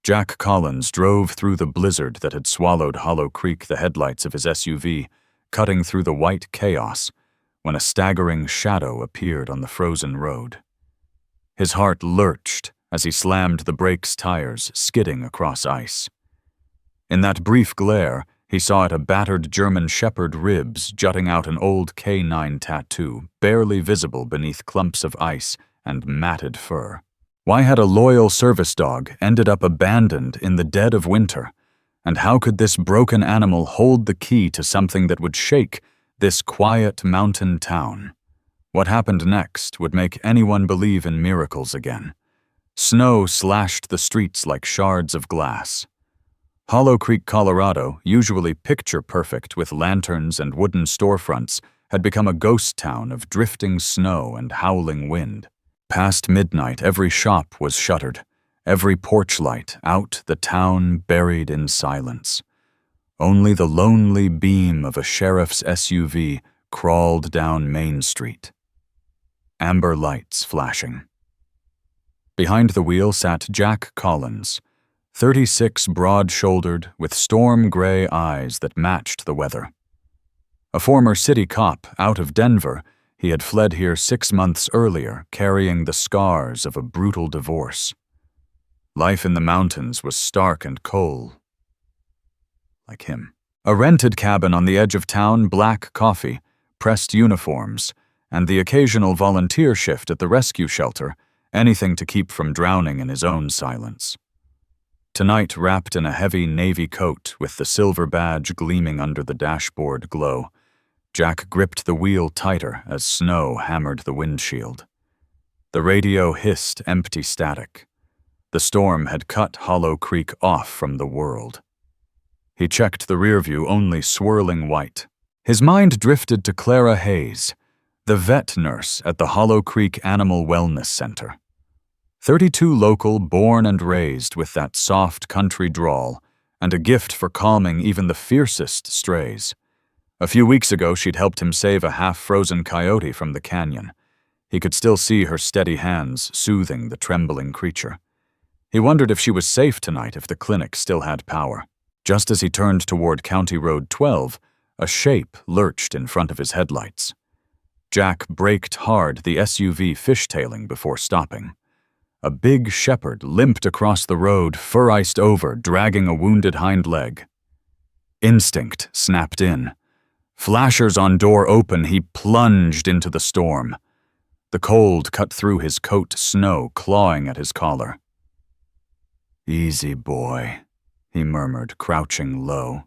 Jack Collins drove through the blizzard that had swallowed Hollow Creek the headlights of his SUV, cutting through the white chaos, when a staggering shadow appeared on the frozen road. His heart lurched as he slammed the brake's tires, skidding across ice. In that brief glare, he saw at a battered German Shepherd ribs jutting out an old K9 tattoo, barely visible beneath clumps of ice and matted fur. Why had a loyal service dog ended up abandoned in the dead of winter? And how could this broken animal hold the key to something that would shake this quiet mountain town? What happened next would make anyone believe in miracles again. Snow slashed the streets like shards of glass. Hollow Creek, Colorado, usually picture-perfect with lanterns and wooden storefronts, had become a ghost town of drifting snow and howling wind. Past midnight, every shop was shuttered, every porch light out, the town buried in silence. Only the lonely beam of a sheriff's SUV crawled down Main Street. Amber lights flashing. Behind the wheel sat Jack Collins, 36, broad-shouldered, with storm-gray eyes that matched the weather. A former city cop out of Denver, he had fled here 6 months earlier, carrying the scars of a brutal divorce. Life in the mountains was stark and cold, like him. A rented cabin on the edge of town, black coffee, pressed uniforms, and the occasional volunteer shift at the rescue shelter, anything to keep from drowning in his own silence. Tonight, wrapped in a heavy navy coat with the silver badge gleaming under the dashboard glow, Jack gripped the wheel tighter as snow hammered the windshield. The radio hissed empty static. The storm had cut Hollow Creek off from the world. He checked the rearview, only swirling white. His mind drifted to Clara Hayes, the vet nurse at the Hollow Creek Animal Wellness Center. 32 local, born and raised with that soft country drawl, and a gift for calming even the fiercest strays. A few weeks ago, she'd helped him save a half-frozen coyote from the canyon. He could still see her steady hands soothing the trembling creature. He wondered if she was safe tonight, if the clinic still had power. Just as he turned toward County Road 12, a shape lurched in front of his headlights. Jack braked hard, the SUV fishtailing before stopping. A big shepherd limped across the road, fur-iced over, dragging a wounded hind leg. Instinct snapped in. Flashers on door open, he plunged into the storm. The cold cut through his coat, snow clawing at his collar. "Easy, boy," he murmured, crouching low.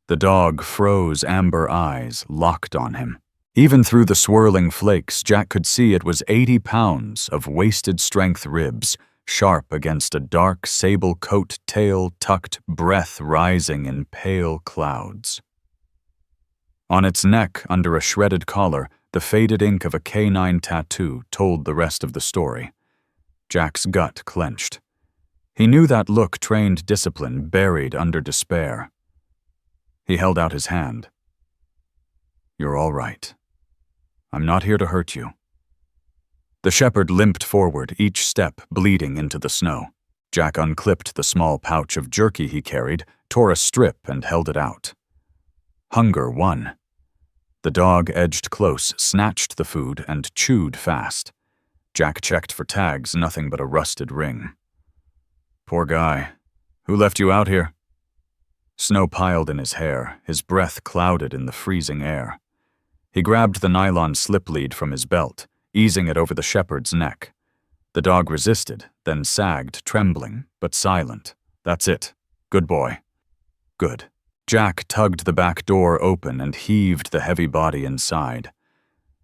The dog froze, amber eyes locked on him. Even through the swirling flakes, Jack could see it was 80 pounds of wasted-strength ribs, sharp against a dark sable coat, tail tucked, breath rising in pale clouds. On its neck, under a shredded collar, the faded ink of a K9 tattoo told the rest of the story. Jack's gut clenched. He knew that look trained discipline buried under despair. He held out his hand. "You're all right. I'm not here to hurt you." The shepherd limped forward, each step bleeding into the snow. Jack unclipped the small pouch of jerky he carried, tore a strip and held it out. Hunger won. The dog edged close, snatched the food, and chewed fast. Jack checked for tags, nothing but a rusted ring. "Poor guy. Who left you out here?" Snow piled in his hair, his breath clouded in the freezing air. He grabbed the nylon slip lead from his belt, easing it over the shepherd's neck. The dog resisted, then sagged, trembling, but silent. "That's it. Good boy." "Good." Jack tugged the back door open and heaved the heavy body inside.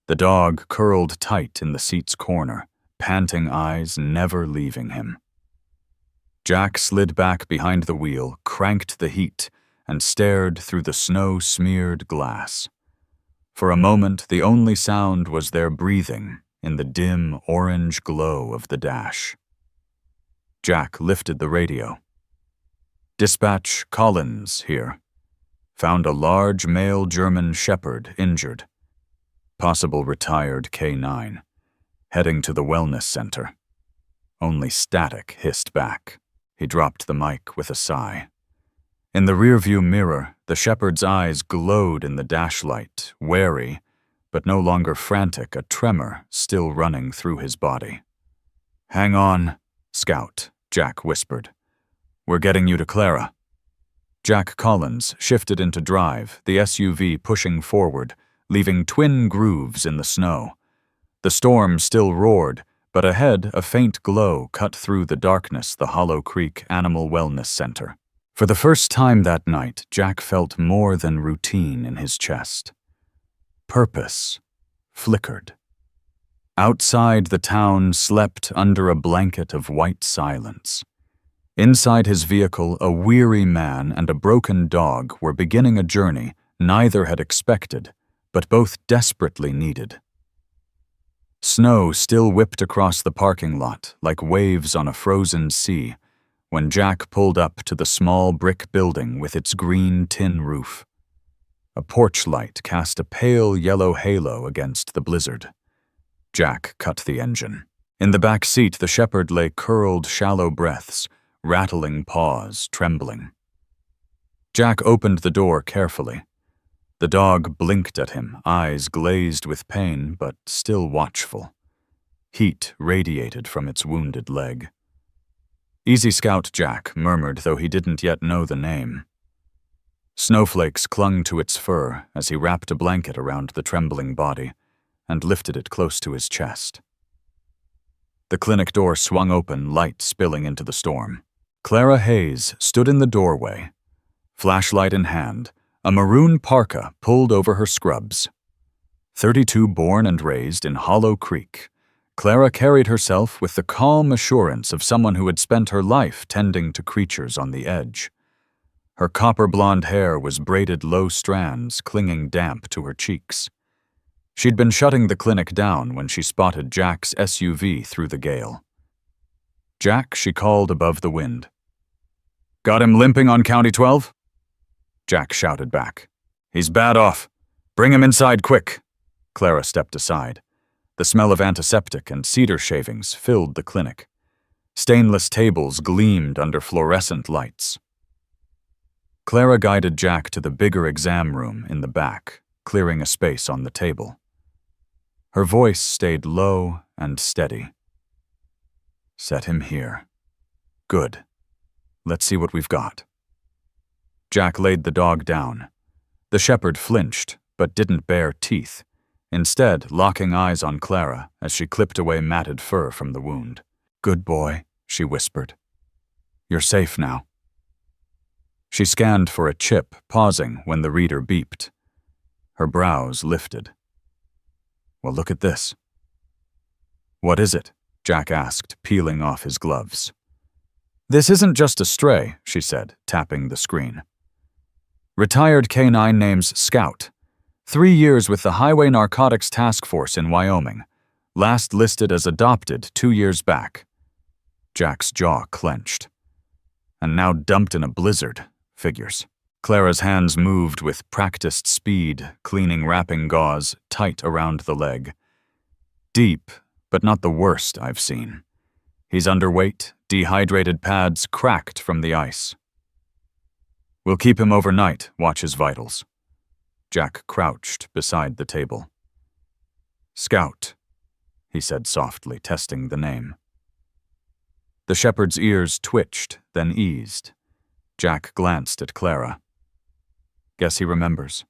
The dog curled tight in the seat's corner, panting eyes never leaving him. Jack slid back behind the wheel, cranked the heat, and stared through the snow-smeared glass. For a moment, the only sound was their breathing in the dim orange glow of the dash. Jack lifted the radio. "Dispatch, Collins here. Found a large male German Shepherd injured. Possible retired K9. Heading to the wellness center." Only static hissed back. He dropped the mic with a sigh. In the rearview mirror, the shepherd's eyes glowed in the dashlight, wary, but no longer frantic, a tremor still running through his body. "Hang on, Scout," Jack whispered. "We're getting you to Clara." Jack Collins shifted into drive, the SUV pushing forward, leaving twin grooves in the snow. The storm still roared, but ahead a faint glow cut through the darkness the Hollow Creek Animal Wellness Center. For the first time that night, Jack felt more than routine in his chest. Purpose flickered. Outside, the town slept under a blanket of white silence. Inside his vehicle, a weary man and a broken dog were beginning a journey neither had expected, but both desperately needed. Snow still whipped across the parking lot like waves on a frozen sea when Jack pulled up to the small brick building with its green tin roof. A porch light cast a pale yellow halo against the blizzard. Jack cut the engine. In the back seat, the shepherd lay curled shallow breaths, rattling paws, trembling. Jack opened the door carefully. The dog blinked at him, eyes glazed with pain but still watchful. Heat radiated from its wounded leg. "Easy Scout," Jack murmured, though he didn't yet know the name. Snowflakes clung to its fur as he wrapped a blanket around the trembling body and lifted it close to his chest. The clinic door swung open, light spilling into the storm. Clara Hayes stood in the doorway, flashlight in hand, a maroon parka pulled over her scrubs. 32 born and raised in Hollow Creek, Clara carried herself with the calm assurance of someone who had spent her life tending to creatures on the edge. Her copper-blonde hair was braided low strands, clinging damp to her cheeks. She'd been shutting the clinic down when she spotted Jack's SUV through the gale. "Jack," she called above the wind. "Got him limping on County 12? Jack shouted back. "He's bad off. Bring him inside quick." Clara stepped aside. The smell of antiseptic and cedar shavings filled the clinic. Stainless tables gleamed under fluorescent lights. Clara guided Jack to the bigger exam room in the back, clearing a space on the table. Her voice stayed low and steady. "Set him here. Good. Let's see what we've got." Jack laid the dog down. The shepherd flinched, but didn't bare teeth, instead locking eyes on Clara as she clipped away matted fur from the wound. "Good boy," she whispered. "You're safe now." She scanned for a chip, pausing when the reader beeped. Her brows lifted. "Well, look at this." "What is it?" Jack asked, peeling off his gloves. "This isn't just a stray," she said, tapping the screen. "Retired canine names Scout. 3 years with the Highway Narcotics Task Force in Wyoming. Last listed as adopted 2 years back." Jack's jaw clenched. "And now dumped in a blizzard. Figures." Clara's hands moved with practiced speed, cleaning wrapping gauze tight around the leg. "Deep, but not the worst I've seen. He's underweight, dehydrated pads cracked from the ice. We'll keep him overnight, watch his vitals." Jack crouched beside the table. "Scout," he said softly, testing the name. The shepherd's ears twitched, then eased. Jack glanced at Clara. "Guess he remembers."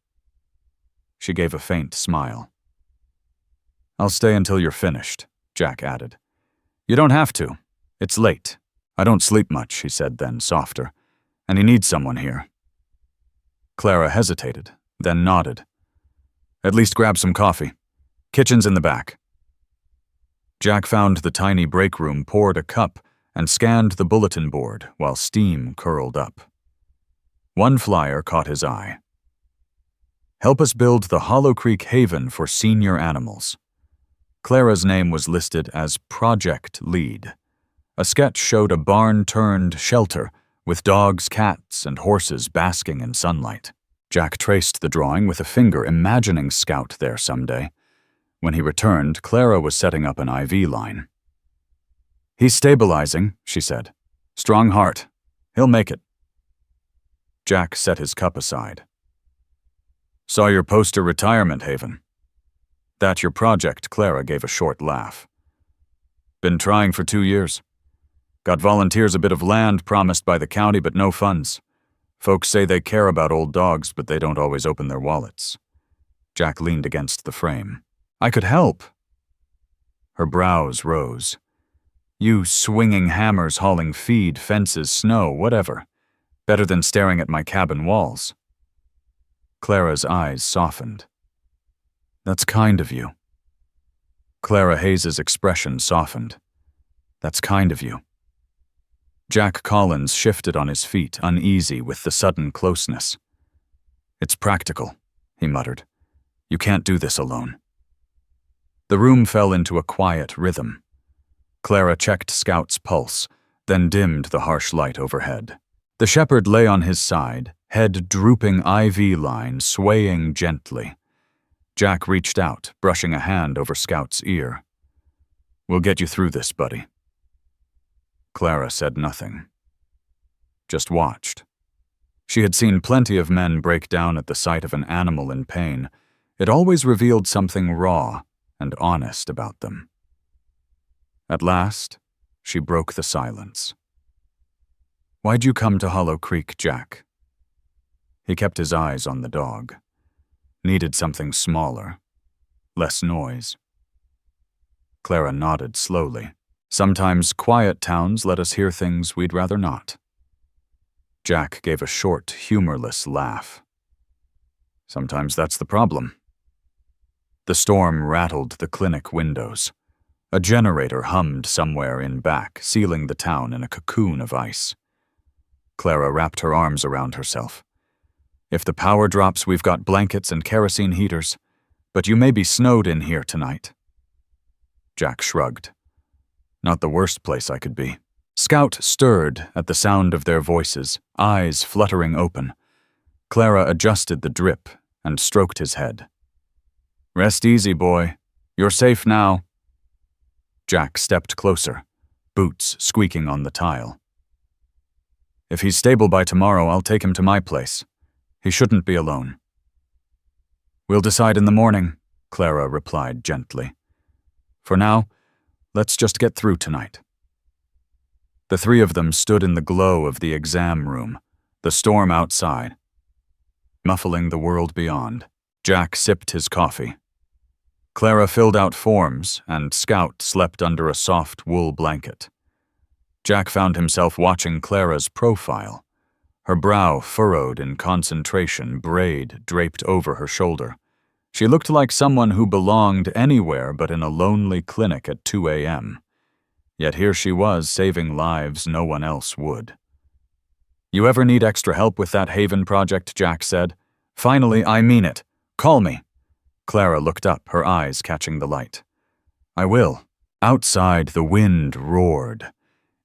She gave a faint smile. "I'll stay until you're finished," Jack added. "You don't have to. It's late. I don't sleep much," he said then, softer. "And he needs someone here." Clara hesitated, then nodded. "At least grab some coffee. Kitchen's in the back." Jack found the tiny break room, poured a cup, and scanned the bulletin board while steam curled up. One flyer caught his eye. "Help us build the Hollow Creek Haven for senior animals." Clara's name was listed as Project Lead. A sketch showed a barn-turned shelter with dogs, cats, and horses basking in sunlight. Jack traced the drawing with a finger, imagining Scout there someday. When he returned, Clara was setting up an IV line. "He's stabilizing," she said. Strong heart. He'll make it. Jack set his cup aside. Saw your poster retirement, Haven. That your project? Clara gave a short laugh. Been trying for 2 years. Got volunteers a bit of land promised by the county, but no funds. Folks say they care about old dogs, but they don't always open their wallets. Jack leaned against the frame. I could help. Her brows rose. You swinging hammers hauling feed, fences, snow, whatever. Better than staring at my cabin walls. Clara's eyes softened. That's kind of you. Clara Hayes's expression softened. That's kind of you. Jack Collins shifted on his feet, uneasy with the sudden closeness. It's practical, he muttered. You can't do this alone. The room fell into a quiet rhythm. Clara checked Scout's pulse, then dimmed the harsh light overhead. The shepherd lay on his side, head drooping IV line, swaying gently. Jack reached out, brushing a hand over Scout's ear. We'll get you through this, buddy. Clara said nothing. Just watched. She had seen plenty of men break down at the sight of an animal in pain. It always revealed something raw and honest about them. At last, she broke the silence. Why'd you come to Hollow Creek, Jack? He kept his eyes on the dog. Needed something smaller, less noise. Clara nodded slowly. Sometimes quiet towns let us hear things we'd rather not. Jack gave a short, humorless laugh. Sometimes that's the problem. The storm rattled the clinic windows. A generator hummed somewhere in back, sealing the town in a cocoon of ice. Clara wrapped her arms around herself. If the power drops, we've got blankets and kerosene heaters, but you may be snowed in here tonight. Jack shrugged. Not the worst place I could be. Scout stirred at the sound of their voices, eyes fluttering open. Clara adjusted the drip and stroked his head. Rest easy, boy. You're safe now. Jack stepped closer, boots squeaking on the tile. If he's stable by tomorrow, I'll take him to my place. He shouldn't be alone. We'll decide in the morning, Clara replied gently. For now, let's just get through tonight. The three of them stood in the glow of the exam room, the storm outside, muffling the world beyond. Jack sipped his coffee. Clara filled out forms, and Scout slept under a soft wool blanket. Jack found himself watching Clara's profile, her brow furrowed in concentration, braid draped over her shoulder. She looked like someone who belonged anywhere but in a lonely clinic at 2 a.m. Yet here she was, saving lives no one else would. You ever need extra help with that Haven project? Jack said. Finally, I mean it. Call me. Clara looked up, her eyes catching the light. I will. Outside, the wind roared.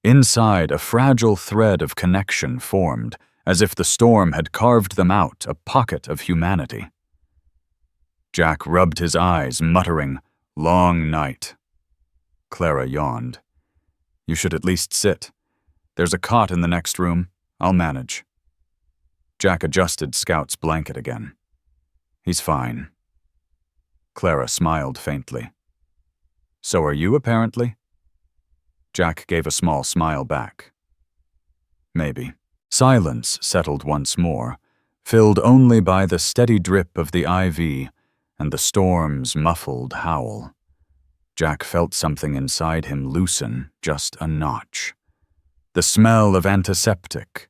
Inside, a fragile thread of connection formed, as if the storm had carved them out, a pocket of humanity. Jack rubbed his eyes, muttering, Long night. Clara yawned. You should at least sit. There's a cot in the next room. I'll manage. Jack adjusted Scout's blanket again. He's fine. Clara smiled faintly. So are you, apparently? Jack gave a small smile back. Maybe. Silence settled once more, filled only by the steady drip of the IV and the storm's muffled howl. Jack felt something inside him loosen just a notch. The smell of antiseptic,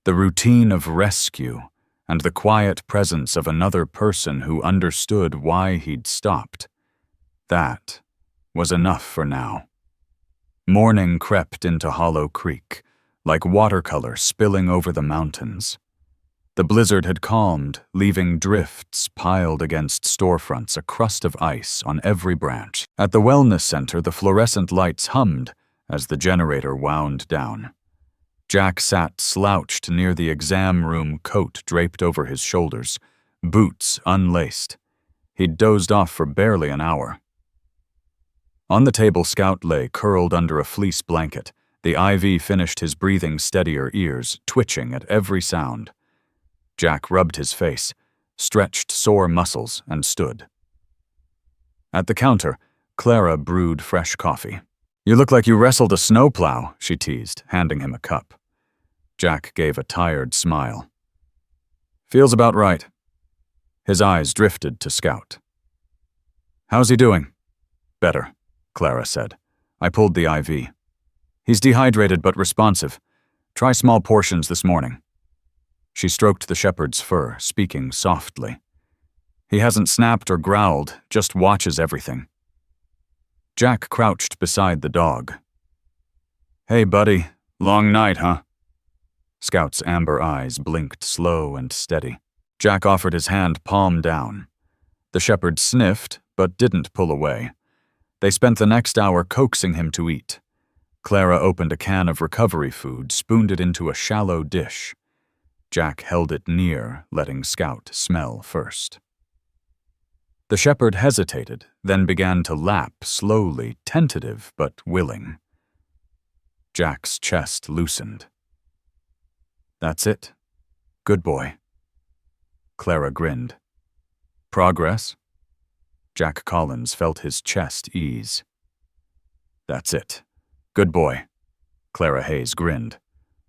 the routine of rescue, and the quiet presence of another person who understood why he'd stopped. That was enough for now. Morning crept into Hollow Creek, like watercolor spilling over the mountains. The blizzard had calmed, leaving drifts piled against storefronts, a crust of ice on every branch. At the wellness center, the fluorescent lights hummed as the generator wound down. Jack sat slouched near the exam room, coat draped over his shoulders, boots unlaced. He'd dozed off for barely an hour. On the table, Scout lay curled under a fleece blanket, the The IV finished his breathing steadier ears, twitching at every sound. Jack rubbed his face, stretched sore muscles, and stood. At the counter, Clara brewed fresh coffee. "You look like you wrestled a snowplow," she teased, handing him a cup. Jack gave a tired smile. "Feels about right." His eyes drifted to Scout. "How's he doing?" "Better," Clara said. "I pulled the IV. He's dehydrated but responsive. Try small portions this morning." She stroked the shepherd's fur, speaking softly. "He hasn't snapped or growled, just watches everything." Jack crouched beside the dog. "Hey, buddy. Long night, huh?" Scout's amber eyes blinked slow and steady. Jack offered his hand palm down. The shepherd sniffed, but didn't pull away. They spent the next hour coaxing him to eat. Clara opened a can of recovery food, spooned it into a shallow dish. Jack held it near, letting Scout smell first. The shepherd hesitated, then began to lap slowly, tentative but willing. Jack's chest loosened. "That's it. Good boy." Clara grinned. "Progress?" Jack Collins felt his chest ease. "That's it. Good boy." Clara Hayes grinned.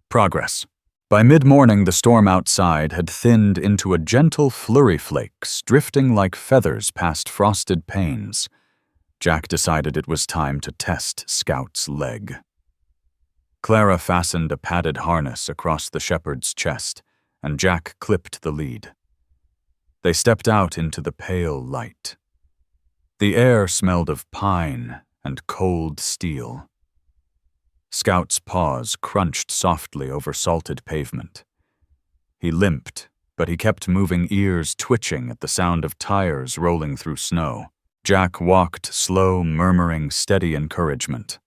"Progress." By mid-morning, the storm outside had thinned into a gentle flurry flakes, drifting like feathers past frosted panes. Jack decided it was time to test Scout's leg. Clara fastened a padded harness across the shepherd's chest, and Jack clipped the lead. They stepped out into the pale light. The air smelled of pine and cold steel. Scout's paws crunched softly over salted pavement. He limped, but he kept moving, ears twitching at the sound of tires rolling through snow. Jack walked slow, murmuring steady encouragement.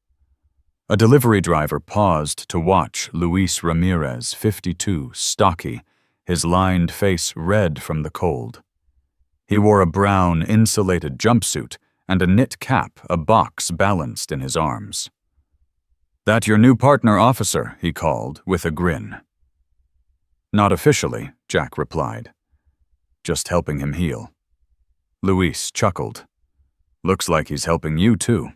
A delivery driver paused to watch Luis Ramirez, 52, stocky, his lined face red from the cold. He wore a brown, insulated jumpsuit and a knit cap, a box balanced in his arms. "That your new partner, officer?" he called, with a grin. "Not officially," Jack replied. "Just helping him heal." Luis chuckled. "Looks like he's helping you, too."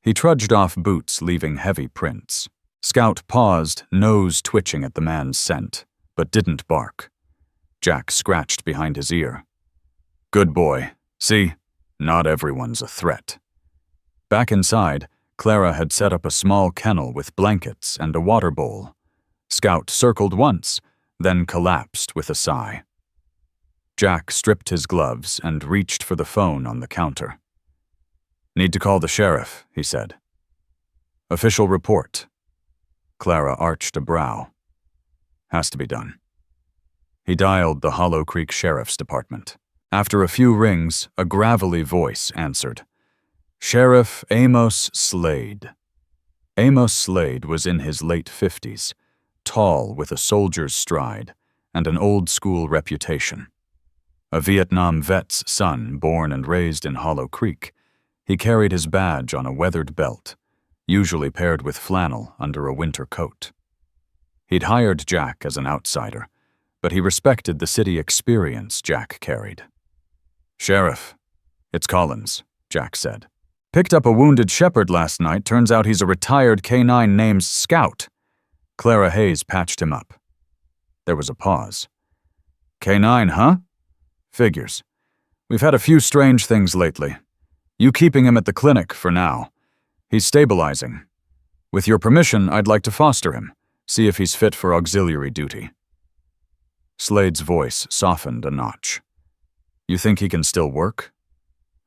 He trudged off, boots leaving heavy prints. Scout paused, nose twitching at the man's scent, but didn't bark. Jack scratched behind his ear. "Good boy. See? Not everyone's a threat." Back inside, Clara had set up a small kennel with blankets and a water bowl. Scout circled once, then collapsed with a sigh. Jack stripped his gloves and reached for the phone on the counter. "Need to call the sheriff," he said. "Official report." Clara arched a brow. "Has to be done." He dialed the Hollow Creek Sheriff's Department. After a few rings, a gravelly voice answered. "Sheriff Amos Slade." Amos Slade was in his late 50s, tall with a soldier's stride and an old-school reputation. A Vietnam vet's son, born and raised in Hollow Creek, he carried his badge on a weathered belt, usually paired with flannel under a winter coat. He'd hired Jack as an outsider, but he respected the city experience Jack carried. "Sheriff, it's Collins," Jack said. "Picked up a wounded shepherd last night. Turns out he's a retired canine named Scout." Clara Hayes patched him up. There was a pause. "Canine, huh? Figures. We've had a few strange things lately. You keeping him at the clinic for now. He's stabilizing. With your permission, I'd like to foster him, see if he's fit for auxiliary duty." Slade's voice softened a notch. "You think he can still work?"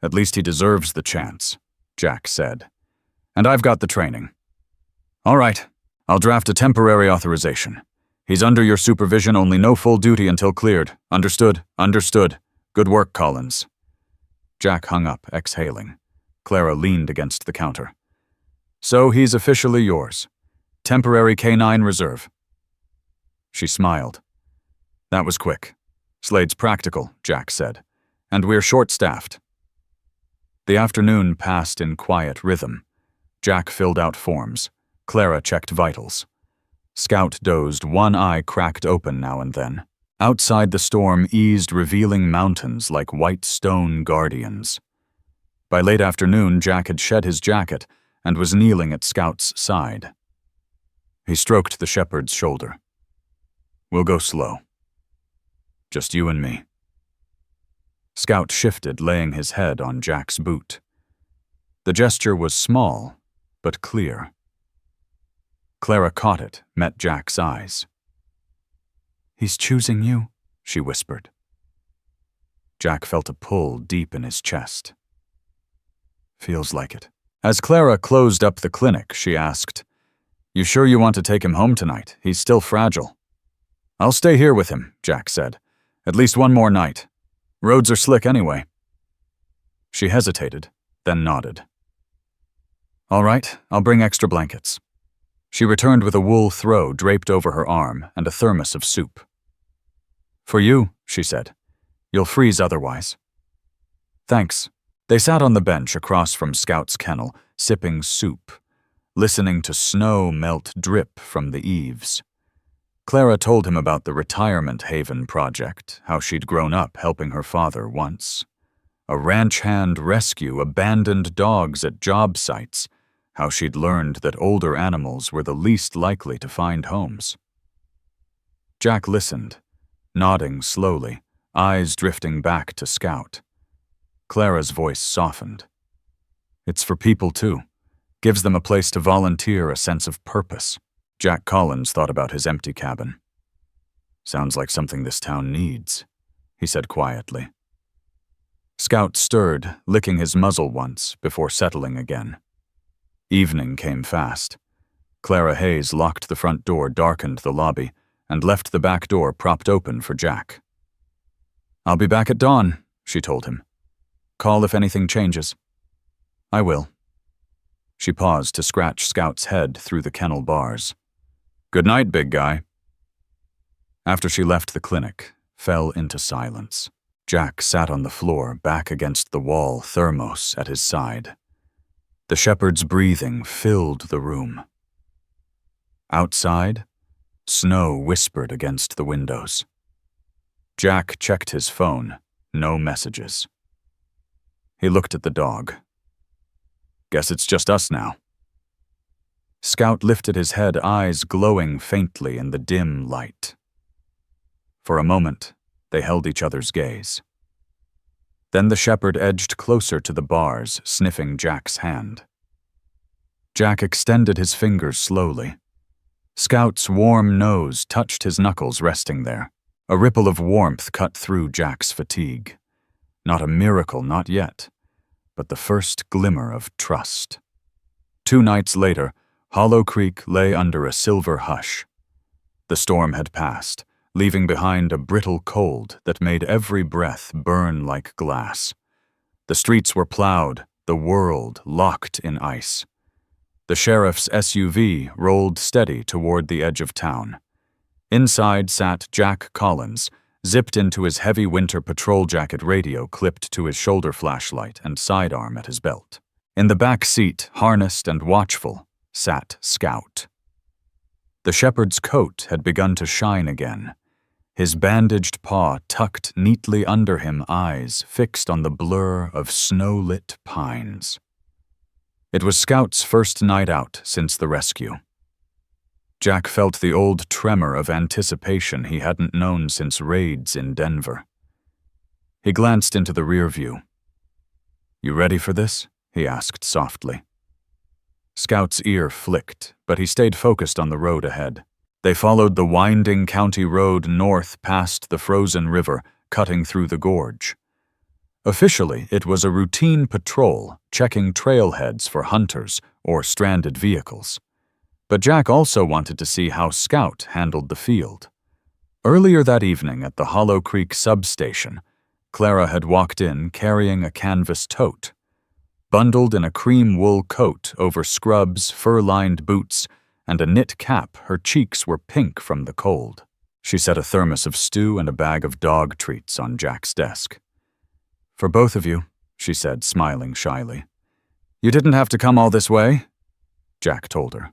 "At least he deserves the chance," Jack said. "And I've got the training." "All right, I'll draft a temporary authorization. He's under your supervision, only no full duty until cleared. Understood? Understood. Good work, Collins." Jack hung up, exhaling. Clara leaned against the counter. "So he's officially yours. Temporary canine reserve." She smiled. "That was quick. Slade's practical," Jack said. "And we're short-staffed." The afternoon passed in quiet rhythm. Jack filled out forms. Clara checked vitals. Scout dozed, one eye cracked open now and then. Outside the storm eased revealing mountains like white stone guardians. By late afternoon, Jack had shed his jacket and was kneeling at Scout's side. He stroked the shepherd's shoulder. "We'll go slow. Just you and me." Scout shifted, laying his head on Jack's boot. The gesture was small, but clear. Clara caught it, met Jack's eyes. "He's choosing you," she whispered. Jack felt a pull deep in his chest. "Feels like it." As Clara closed up the clinic, she asked, "You sure you want to take him home tonight? He's still fragile." "I'll stay here with him," Jack said. "At least one more night. Roads are slick anyway." She hesitated, then nodded. "All right, I'll bring extra blankets." She returned with a wool throw draped over her arm and a thermos of soup. "For you," she said. "You'll freeze otherwise." "Thanks." They sat on the bench across from Scout's kennel, sipping soup, listening to snow melt drip from the eaves. Clara told him about the retirement haven project, how she'd grown up helping her father once. A ranch hand rescue abandoned dogs at job sites, how she'd learned that older animals were the least likely to find homes. Jack listened, nodding slowly, eyes drifting back to Scout. Clara's voice softened. "It's for people, too. Gives them a place to volunteer, a sense of purpose." Jack Collins thought about his empty cabin. "Sounds like something this town needs," he said quietly. Scout stirred, licking his muzzle once before settling again. Evening came fast. Clara Hayes locked the front door, darkened the lobby, and left the back door propped open for Jack. "I'll be back at dawn," she told him. "Call if anything changes." "I will." She paused to scratch Scout's head through the kennel bars. "Good night, big guy." After she left the clinic, fell into silence. Jack sat on the floor, back against the wall, thermos at his side. The shepherd's breathing filled the room. Outside, snow whispered against the windows. Jack checked his phone, no messages. He looked at the dog. "Guess it's just us now." Scout lifted his head, eyes glowing faintly in the dim light. For a moment, they held each other's gaze. Then the shepherd edged closer to the bars, sniffing Jack's hand. Jack extended his fingers slowly. Scout's warm nose touched his knuckles resting there. A ripple of warmth cut through Jack's fatigue. Not a miracle, not yet, but the first glimmer of trust. 2 nights later, Hollow Creek lay under a silver hush. The storm had passed, leaving behind a brittle cold that made every breath burn like glass. The streets were plowed, the world locked in ice. The sheriff's SUV rolled steady toward the edge of town. Inside sat Jack Collins, zipped into his heavy winter patrol jacket, radio clipped to his shoulder flashlight and sidearm at his belt. In the back seat, harnessed and watchful, sat Scout. The shepherd's coat had begun to shine again. His bandaged paw tucked neatly under him, eyes fixed on the blur of snow-lit pines. It was Scout's first night out since the rescue. Jack felt the old tremor of anticipation he hadn't known since raids in Denver. He glanced into the rear view. "You ready for this?" he asked softly. Scout's ear flicked, but he stayed focused on the road ahead. They followed the winding county road north past the frozen river, cutting through the gorge. Officially, it was a routine patrol, checking trailheads for hunters or stranded vehicles. But Jack also wanted to see how Scout handled the field. Earlier that evening at the Hollow Creek substation, Clara had walked in carrying a canvas tote. Bundled in a cream wool coat over scrubs, fur-lined boots, and a knit cap, her cheeks were pink from the cold. She set a thermos of stew and a bag of dog treats on Jack's desk. "For both of you," she said, smiling shyly. "You didn't have to come all this way," Jack told her.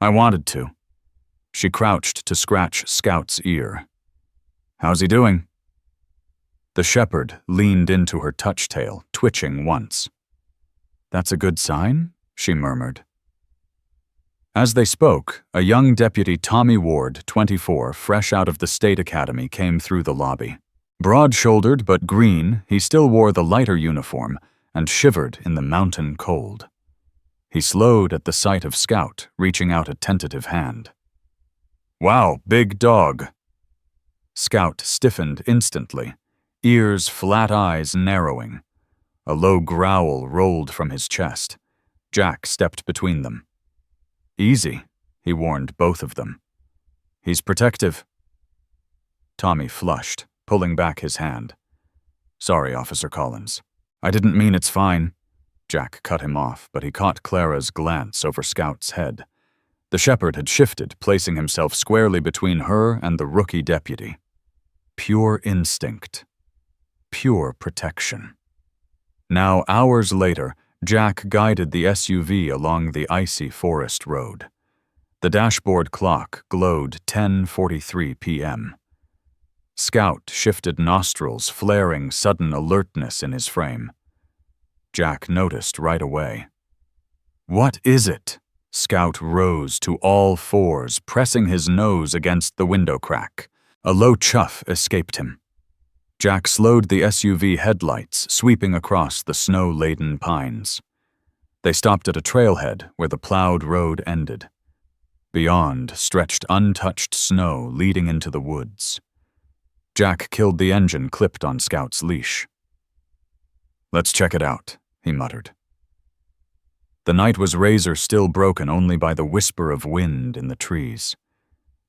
I wanted to. She crouched to scratch Scout's ear. How's he doing? The shepherd leaned into her touch-tail, twitching once. That's a good sign, she murmured. As they spoke, a young deputy Tommy Ward, 24, fresh out of the State Academy, came through the lobby. Broad-shouldered but green, he still wore the lighter uniform and shivered in the mountain cold. He slowed at the sight of Scout, reaching out a tentative hand. Wow, big dog. Scout stiffened instantly, ears, flat eyes narrowing. A low growl rolled from his chest. Jack stepped between them. Easy, he warned both of them. He's protective. Tommy flushed, pulling back his hand. Sorry, Officer Collins. I didn't mean it's fine. Jack cut him off, but he caught Clara's glance over Scout's head. The shepherd had shifted, placing himself squarely between her and the rookie deputy. Pure instinct. Pure protection. Now, hours later, Jack guided the SUV along the icy forest road. The dashboard clock glowed 10:43 p.m. Scout shifted nostrils, flaring sudden alertness in his frame. Jack noticed right away. What is it? Scout rose to all fours, pressing his nose against the window crack. A low chuff escaped him. Jack slowed the SUV headlights, sweeping across the snow-laden pines. They stopped at a trailhead where the plowed road ended. Beyond stretched untouched snow leading into the woods. Jack killed the engine clipped on Scout's leash. Let's check it out, he muttered. The night was razor-still, broken only by the whisper of wind in the trees.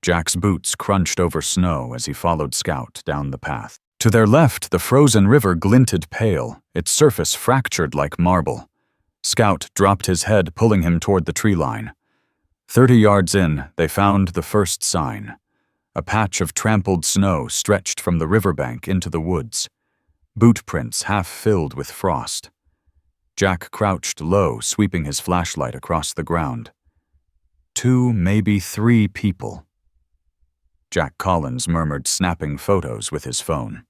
Jack's boots crunched over snow as he followed Scout down the path. To their left, the frozen river glinted pale, its surface fractured like marble. Scout dropped his head, pulling him toward the tree line. 30 yards in, they found the first sign. A patch of trampled snow stretched from the riverbank into the woods. Boot prints half filled with frost. Jack crouched low, sweeping his flashlight across the ground. 2, maybe 3 people. Jack Collins murmured, snapping photos with his phone.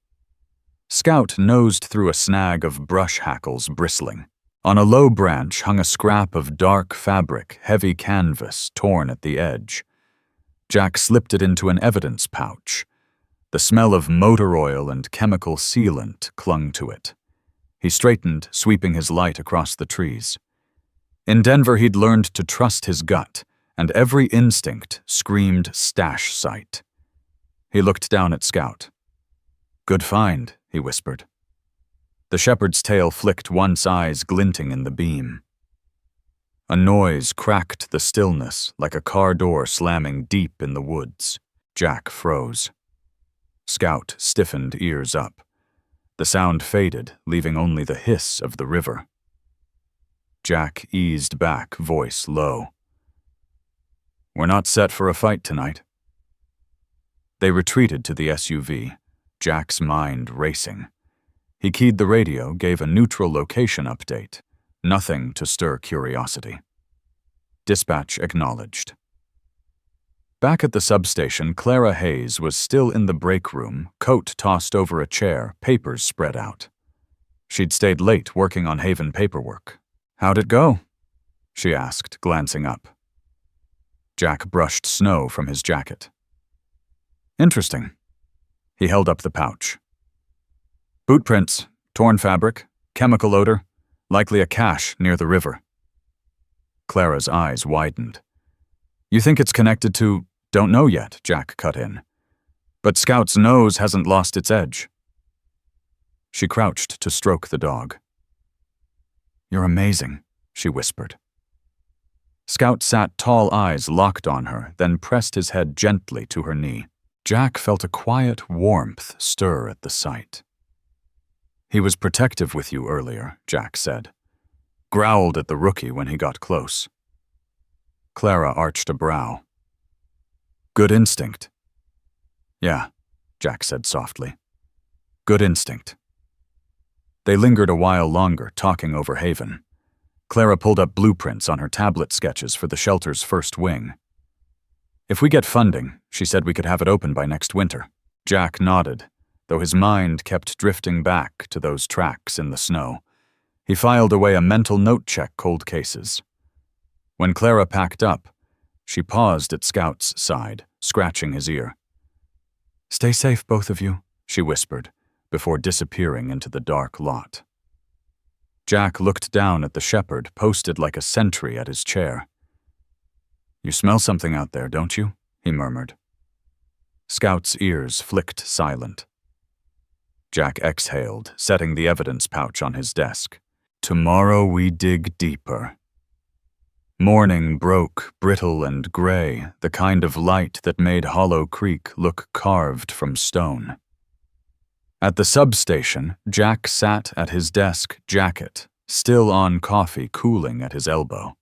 Scout nosed through a snag of brush hackles bristling. On a low branch hung a scrap of dark fabric, heavy canvas, torn at the edge. Jack slipped it into an evidence pouch. The smell of motor oil and chemical sealant clung to it. He straightened, sweeping his light across the trees. In Denver, he'd learned to trust his gut, and every instinct screamed stash site. He looked down at Scout. Good find, he whispered. The shepherd's tail flicked, once eyes glinting in the beam. A noise cracked the stillness like a car door slamming deep in the woods. Jack froze. Scout stiffened, ears up. The sound faded, leaving only the hiss of the river. Jack eased back, voice low. We're not set for a fight tonight. They retreated to the SUV, Jack's mind racing. He keyed the radio, gave a neutral location update. Nothing to stir curiosity. Dispatch acknowledged. Back at the substation, Clara Hayes was still in the break room, coat tossed over a chair, papers spread out. She'd stayed late working on Haven paperwork. How'd it go? She asked, glancing up. Jack brushed snow from his jacket. Interesting. He held up the pouch. Boot prints, torn fabric, chemical odor, likely a cache near the river. Clara's eyes widened. You think it's connected to... Don't know yet, Jack cut in. But Scout's nose hasn't lost its edge. She crouched to stroke the dog. You're amazing, she whispered. Scout sat, tall eyes locked on her, then pressed his head gently to her knee. Jack felt a quiet warmth stir at the sight. He was protective with you earlier, Jack said. Growled at the rookie when he got close. Clara arched a brow. Good instinct. Yeah, Jack said softly. Good instinct. They lingered a while longer, talking over Haven. Clara pulled up blueprints on her tablet sketches for the shelter's first wing. If we get funding, she said we could have it open by next winter. Jack nodded, though his mind kept drifting back to those tracks in the snow. He filed away a mental note-check cold cases. When Clara packed up, she paused at Scout's side, scratching his ear. "Stay safe, both of you," she whispered, before disappearing into the dark lot. Jack looked down at the shepherd, posted like a sentry at his chair. "You smell something out there, don't you?" he murmured. Scout's ears flicked silent. Jack exhaled, setting the evidence pouch on his desk. "Tomorrow we dig deeper." Morning broke, brittle and gray, the kind of light that made Hollow Creek look carved from stone. At the substation, Jack sat at his desk, jacket, still on coffee cooling at his elbow.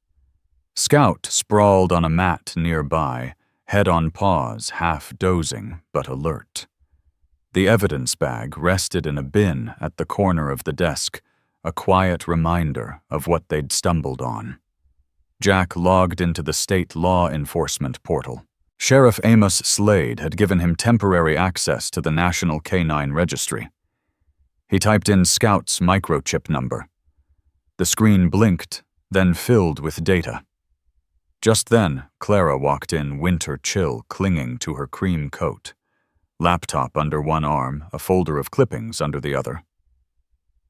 Scout sprawled on a mat nearby, head on paws, half dozing but alert. The evidence bag rested in a bin at the corner of the desk, a quiet reminder of what they'd stumbled on. Jack logged into the state law enforcement portal. Sheriff Amos Slade had given him temporary access to the National Canine Registry. He typed in Scout's microchip number. The screen blinked, then filled with data. Just then, Clara walked in, winter chill clinging to her cream coat. Laptop under one arm, a folder of clippings under the other.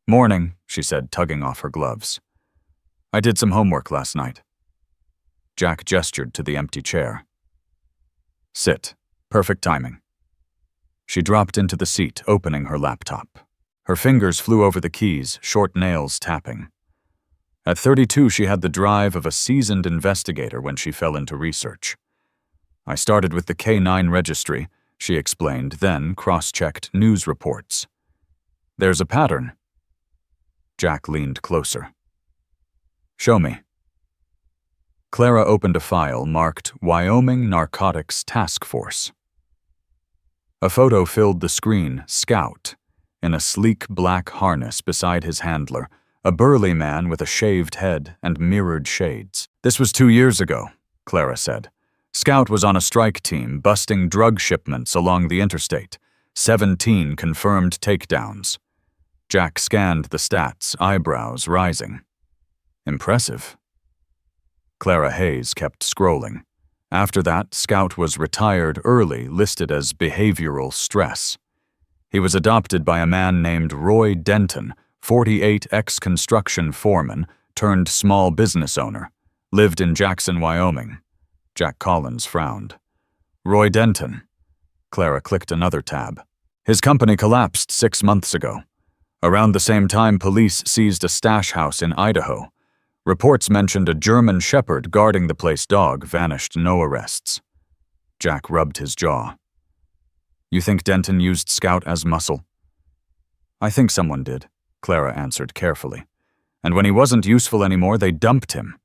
"Morning," she said, tugging off her gloves. "I did some homework last night." Jack gestured to the empty chair. "Sit. Perfect timing." She dropped into the seat, opening her laptop. Her fingers flew over the keys, short nails tapping. At 32, she had the drive of a seasoned investigator when she fell into research. "I started with the K9 registry," she explained, then cross-checked news reports. "There's a pattern." Jack leaned closer. "Show me." Clara opened a file marked Wyoming Narcotics Task Force. A photo filled the screen, Scout, in a sleek black harness beside his handler, a burly man with a shaved head and mirrored shades. "This was 2 years ago," Clara said. "Scout was on a strike team busting drug shipments along the interstate. 17 confirmed takedowns." Jack scanned the stats, eyebrows rising. "Impressive." Clara Hayes kept scrolling. After that, Scout was retired early, listed as behavioral stress. He was adopted by a man named Roy Denton, 48 ex-construction foreman turned small business owner, lived in Jackson, Wyoming. Jack Collins frowned. "Roy Denton." Clara clicked another tab. "His company collapsed 6 months ago. Around the same time, police seized a stash house in Idaho. Reports mentioned a GermanShepherd guarding the place dog vanished, no arrests." Jack rubbed his jaw. "You think Denton used Scout as muscle?" "I think someone did," Clara answered carefully. "And when he wasn't useful anymore, they dumped him."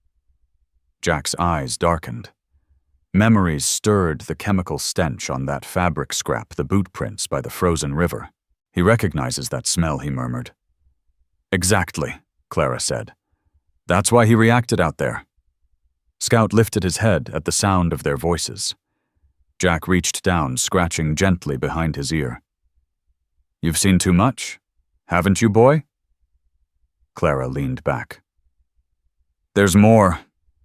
Jack's eyes darkened. Memories stirred the chemical stench on that fabric scrap, the boot prints by the frozen river. "He recognizes that smell," he murmured. "Exactly," Clara said. "That's why he reacted out there." Scout lifted his head at the sound of their voices. Jack reached down, scratching gently behind his ear. "You've seen too much, haven't you, boy?" Clara leaned back. "There's more.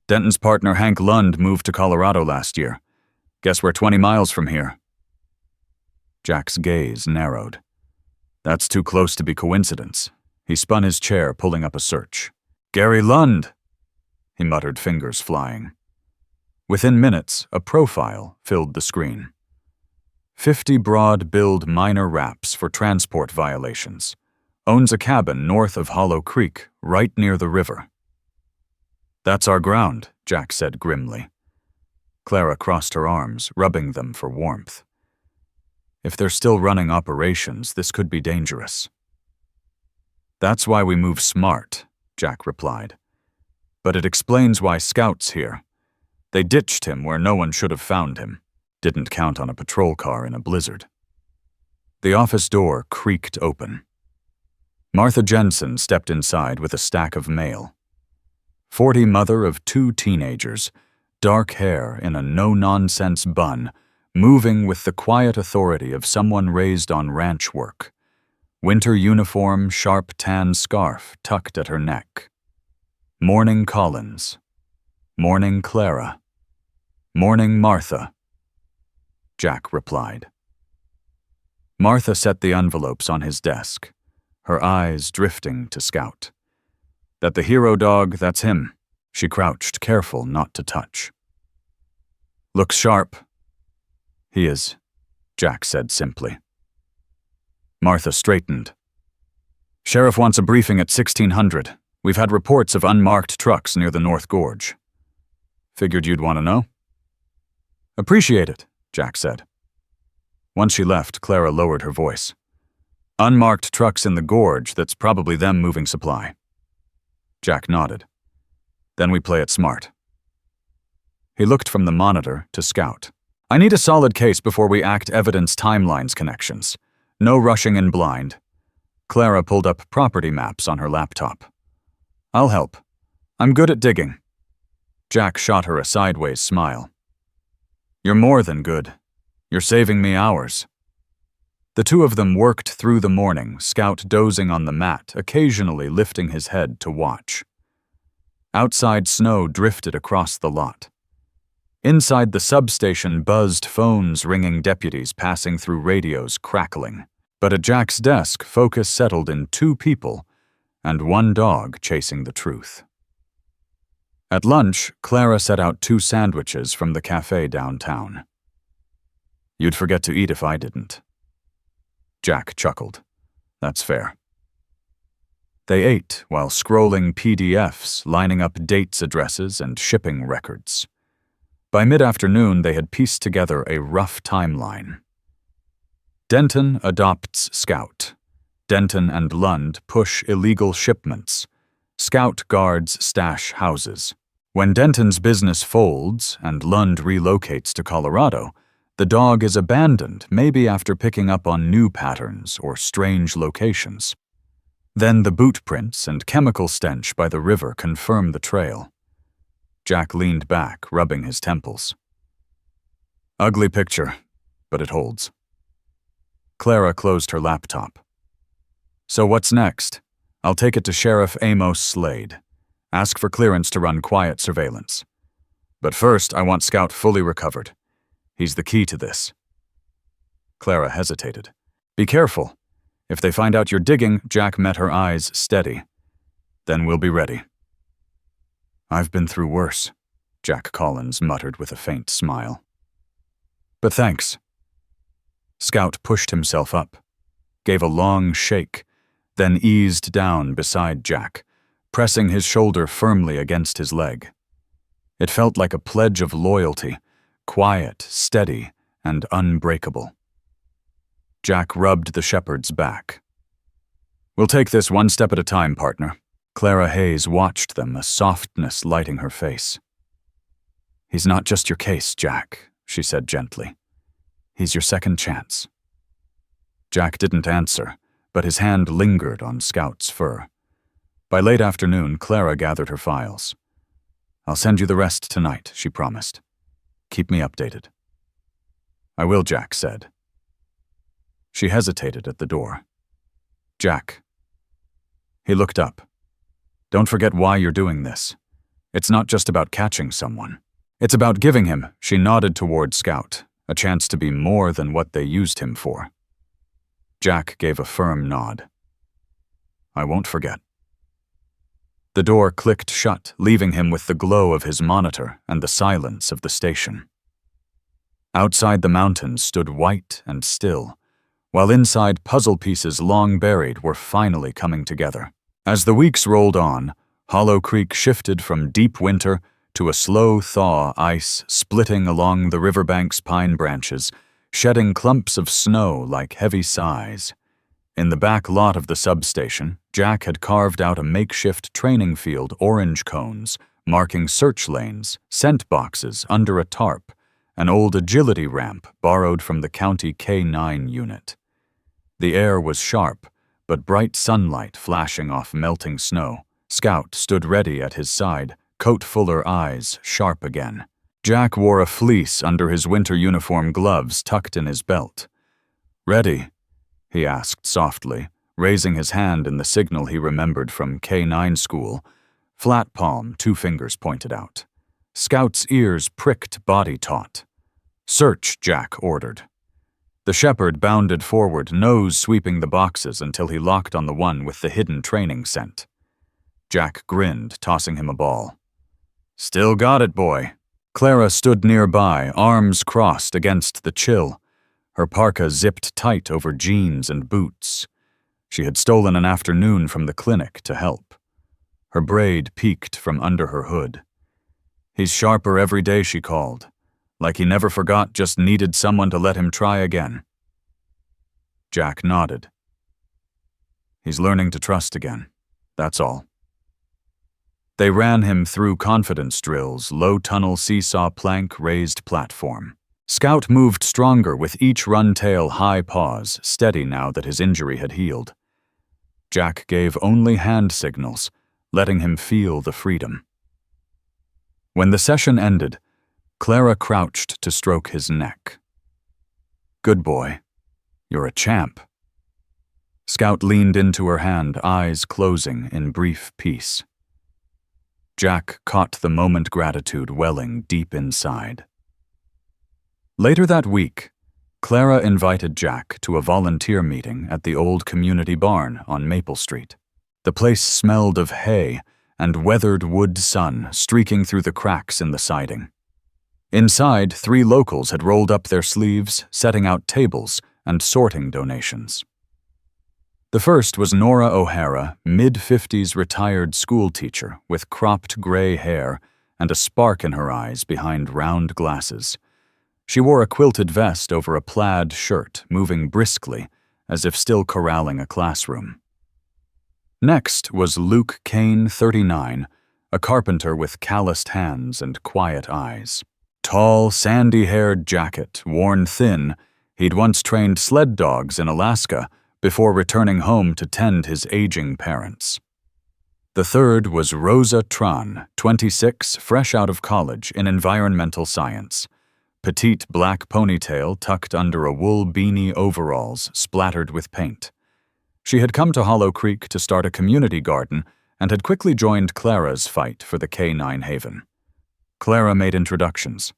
Denton's partner Hank Lund moved to Colorado last year. Guess we're 20 miles from here." Jack's gaze narrowed. "That's too close to be coincidence." He spun his chair, pulling up a search. "Gary Lund!" he muttered, fingers flying. Within minutes, a profile filled the screen. 50 broad-billed minor raps for transport violations. Owns a cabin north of Hollow Creek, right near the river. "That's our ground," Jack said grimly. Clara crossed her arms, rubbing them for warmth. "If they're still running operations, this could be dangerous." "That's why we move smart," Jack replied. "But it explains why Scout's here. They ditched him where no one should have found him. Didn't count on a patrol car in a blizzard." The office door creaked open. Martha Jensen stepped inside with a stack of mail. 40 mother of 2 teenagers, dark hair in a no-nonsense bun, moving with the quiet authority of someone raised on ranch work. Winter uniform, sharp tan scarf tucked at her neck. Morning Collins. Morning Clara. Morning Martha. Jack replied. Martha set the envelopes on his desk, her eyes drifting to Scout. That the hero dog, that's him. She crouched, careful not to touch. Looks sharp. He is, Jack said simply. Martha straightened. Sheriff wants a briefing at 1600. We've had reports of unmarked trucks near the North Gorge. Figured you'd want to know. Appreciate it, Jack said. Once she left, Clara lowered her voice. Unmarked trucks in the gorge, that's probably them moving supply. Jack nodded. Then we play it smart. He looked from the monitor to Scout. I need a solid case before we act evidence timelines connections. No rushing in blind. Clara pulled up property maps on her laptop. I'll help. I'm good at digging. Jack shot her a sideways smile. You're more than good. You're saving me hours. The two of them worked through the morning, Scout dozing on the mat, occasionally lifting his head to watch. Outside snow drifted across the lot. Inside the substation buzzed phones ringing, deputies passing through radios crackling. But at Jack's desk, focus settled in 2 people and 1 dog chasing the truth. At lunch, Clara set out 2 sandwiches from the cafe downtown. You'd forget to eat if I didn't. Jack chuckled. That's fair. They ate while scrolling PDFs, lining up dates, addresses, and shipping records. By mid-afternoon, they had pieced together a rough timeline. Denton adopts Scout. Denton and Lund push illegal shipments. Scout guards stash houses. When Denton's business folds and Lund relocates to Colorado, the dog is abandoned, maybe after picking up on new patterns or strange locations. Then the boot prints and chemical stench by the river confirm the trail. Jack leaned back, rubbing his temples. Ugly picture, but it holds. Clara closed her laptop. So what's next? I'll take it to Sheriff Amos Slade. Ask for clearance to run quiet surveillance. But first, I want Scout fully recovered. He's the key to this. Clara hesitated. Be careful. If they find out you're digging, Jack met her eyes steady. Then we'll be ready. I've been through worse, Jack Collins muttered with a faint smile. But thanks. Scout pushed himself up, gave a long shake, then eased down beside Jack, pressing his shoulder firmly against his leg. It felt like a pledge of loyalty, quiet, steady, and unbreakable. Jack rubbed the shepherd's back. We'll take this one step at a time, partner. Clara Hayes watched them, a softness lighting her face. He's not just your case, Jack, she said gently. He's your second chance. Jack didn't answer, but his hand lingered on Scout's fur. By late afternoon, Clara gathered her files. I'll send you the rest tonight, she promised. Keep me updated. I will, Jack said. She hesitated at the door. Jack. He looked up. Don't forget why you're doing this. It's not just about catching someone. It's about giving him, she nodded toward Scout, a chance to be more than what they used him for. Jack gave a firm nod. I won't forget. The door clicked shut, leaving him with the glow of his monitor and the silence of the station. Outside the mountains stood white and still, while inside puzzle pieces long buried were finally coming together. As the weeks rolled on, Hollow Creek shifted from deep winter to a slow thaw, ice splitting along the riverbank's pine branches, shedding clumps of snow like heavy sighs. In the back lot of the substation, Jack had carved out a makeshift training field, orange cones, marking search lanes, scent boxes under a tarp, an old agility ramp borrowed from the county K-9 unit. The air was sharp, but bright sunlight flashing off melting snow. Scout stood ready at his side, coat-fuller eyes sharp again. Jack wore a fleece under his winter uniform gloves tucked in his belt. "Ready?" he asked softly, raising his hand in the signal he remembered from K9 school. Flat palm, 2 fingers pointed out. Scout's ears pricked, body taut. "Search," Jack ordered. The shepherd bounded forward, nose sweeping the boxes until he locked on the one with the hidden training scent. Jack grinned, tossing him a ball. "Still got it, boy." Clara stood nearby, arms crossed against the chill. Her parka zipped tight over jeans and boots. She had stolen an afternoon from the clinic to help. Her braid peeked from under her hood. "He's sharper every day," she called. Like he never forgot, just needed someone to let him try again. Jack nodded. "He's learning to trust again. That's all." They ran him through confidence drills, low tunnel seesaw plank, raised platform. Scout moved stronger with each run-tail high paws, steady now that his injury had healed. Jack gave only hand signals, letting him feel the freedom. When the session ended, Clara crouched to stroke his neck. "Good boy. You're a champ." Scout leaned into her hand, eyes closing in brief peace. Jack caught the moment gratitude welling deep inside. Later that week, Clara invited Jack to a volunteer meeting at the old community barn on Maple Street. The place smelled of hay and weathered wood sun streaking through the cracks in the siding. Inside, 3 locals had rolled up their sleeves, setting out tables and sorting donations. The first was Nora O'Hara, mid-50s retired schoolteacher with cropped gray hair and a spark in her eyes behind round glasses. She wore a quilted vest over a plaid shirt, moving briskly, as if still corralling a classroom. Next was Luke Kane, 39, a carpenter with calloused hands and quiet eyes. Tall, sandy-haired jacket, worn thin, he'd once trained sled dogs in Alaska before returning home to tend his aging parents. The third was Rosa Tran, 26, fresh out of college in environmental science. Petite black ponytail tucked under a wool beanie overalls splattered with paint. She had come to Hollow Creek to start a community garden and had quickly joined Clara's fight for the K9 haven. Clara made introductions.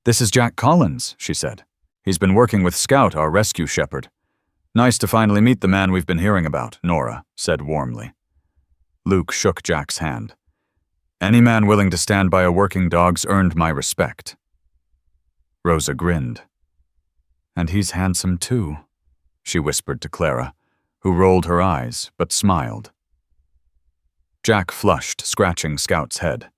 "This is Jack Collins," she said. "He's been working with Scout, our rescue shepherd." "Nice to finally meet the man we've been hearing about," Nora said warmly. Luke shook Jack's hand. "Any man willing to stand by a working dog's earned my respect." Rosa grinned. "And he's handsome too," she whispered to Clara, who rolled her eyes but smiled. Jack flushed, scratching Scout's head.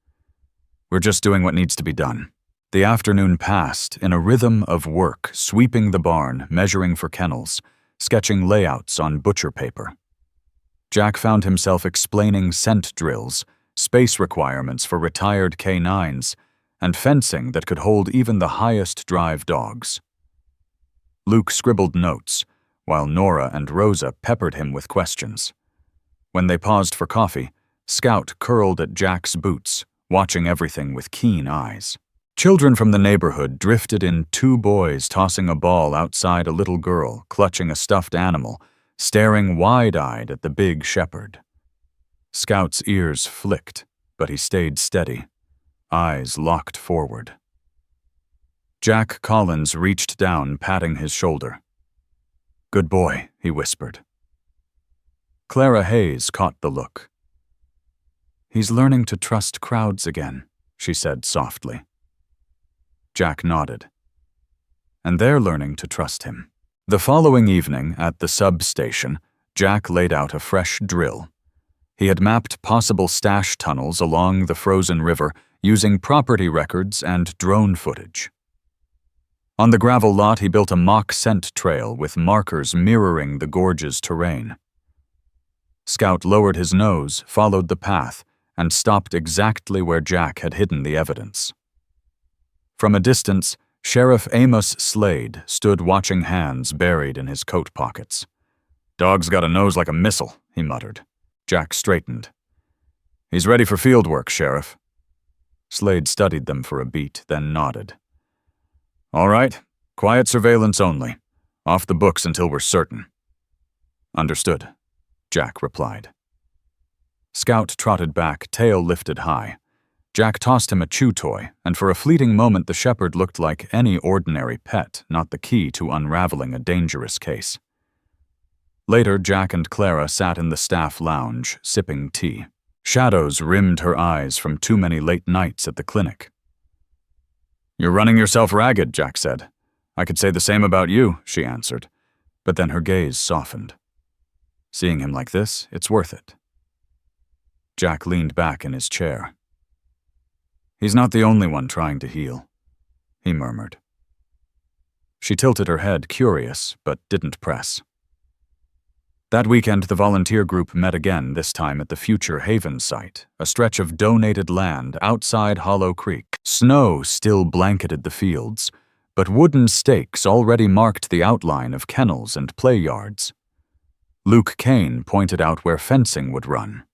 "We're just doing what needs to be done." The afternoon passed in a rhythm of work, sweeping the barn, measuring for kennels, sketching layouts on butcher paper. Jack found himself explaining scent drills, space requirements for retired K9s, and fencing that could hold even the highest drive dogs. Luke scribbled notes, while Nora and Rosa peppered him with questions. When they paused for coffee, Scout curled at Jack's boots, watching everything with keen eyes. Children from the neighborhood drifted in, 2 boys tossing a ball outside a little girl clutching a stuffed animal, staring wide-eyed at the big shepherd. Scout's ears flicked, but he stayed steady, eyes locked forward. Jack Collins reached down, patting his shoulder. "Good boy," he whispered. Clara Hayes caught the look. "He's learning to trust crowds again," she said softly. Jack nodded. "And they're learning to trust him." The following evening, at the substation, Jack laid out a fresh drill. He had mapped possible stash tunnels along the frozen river using property records and drone footage. On the gravel lot, he built a mock scent trail with markers mirroring the gorge's terrain. Scout lowered his nose, followed the path, and stopped exactly where Jack had hidden the evidence. From a distance, Sheriff Amos Slade stood watching hands buried in his coat pockets. "Dog's got a nose like a missile," he muttered. Jack straightened. "He's ready for field work, Sheriff." Slade studied them for a beat, then nodded. All right, quiet surveillance only. Off the books until we're certain. Understood, Jack replied. Scout trotted back, tail lifted high. Jack tossed him a chew toy, and for a fleeting moment the shepherd looked like any ordinary pet, not the key to unraveling a dangerous case. Later, Jack and Clara sat in the staff lounge, sipping tea. Shadows rimmed her eyes from too many late nights at the clinic. You're running yourself ragged, Jack said. I could say the same about you, she answered, but then her gaze softened. Seeing him like this, it's worth it. Jack leaned back in his chair. He's not the only one trying to heal, he murmured. She tilted her head, curious, but didn't press. That weekend, the volunteer group met again, this time at the future Haven site, a stretch of donated land outside Hollow Creek. Snow still blanketed the fields, but wooden stakes already marked the outline of kennels and play yards. Luke Kane pointed out where fencing would run.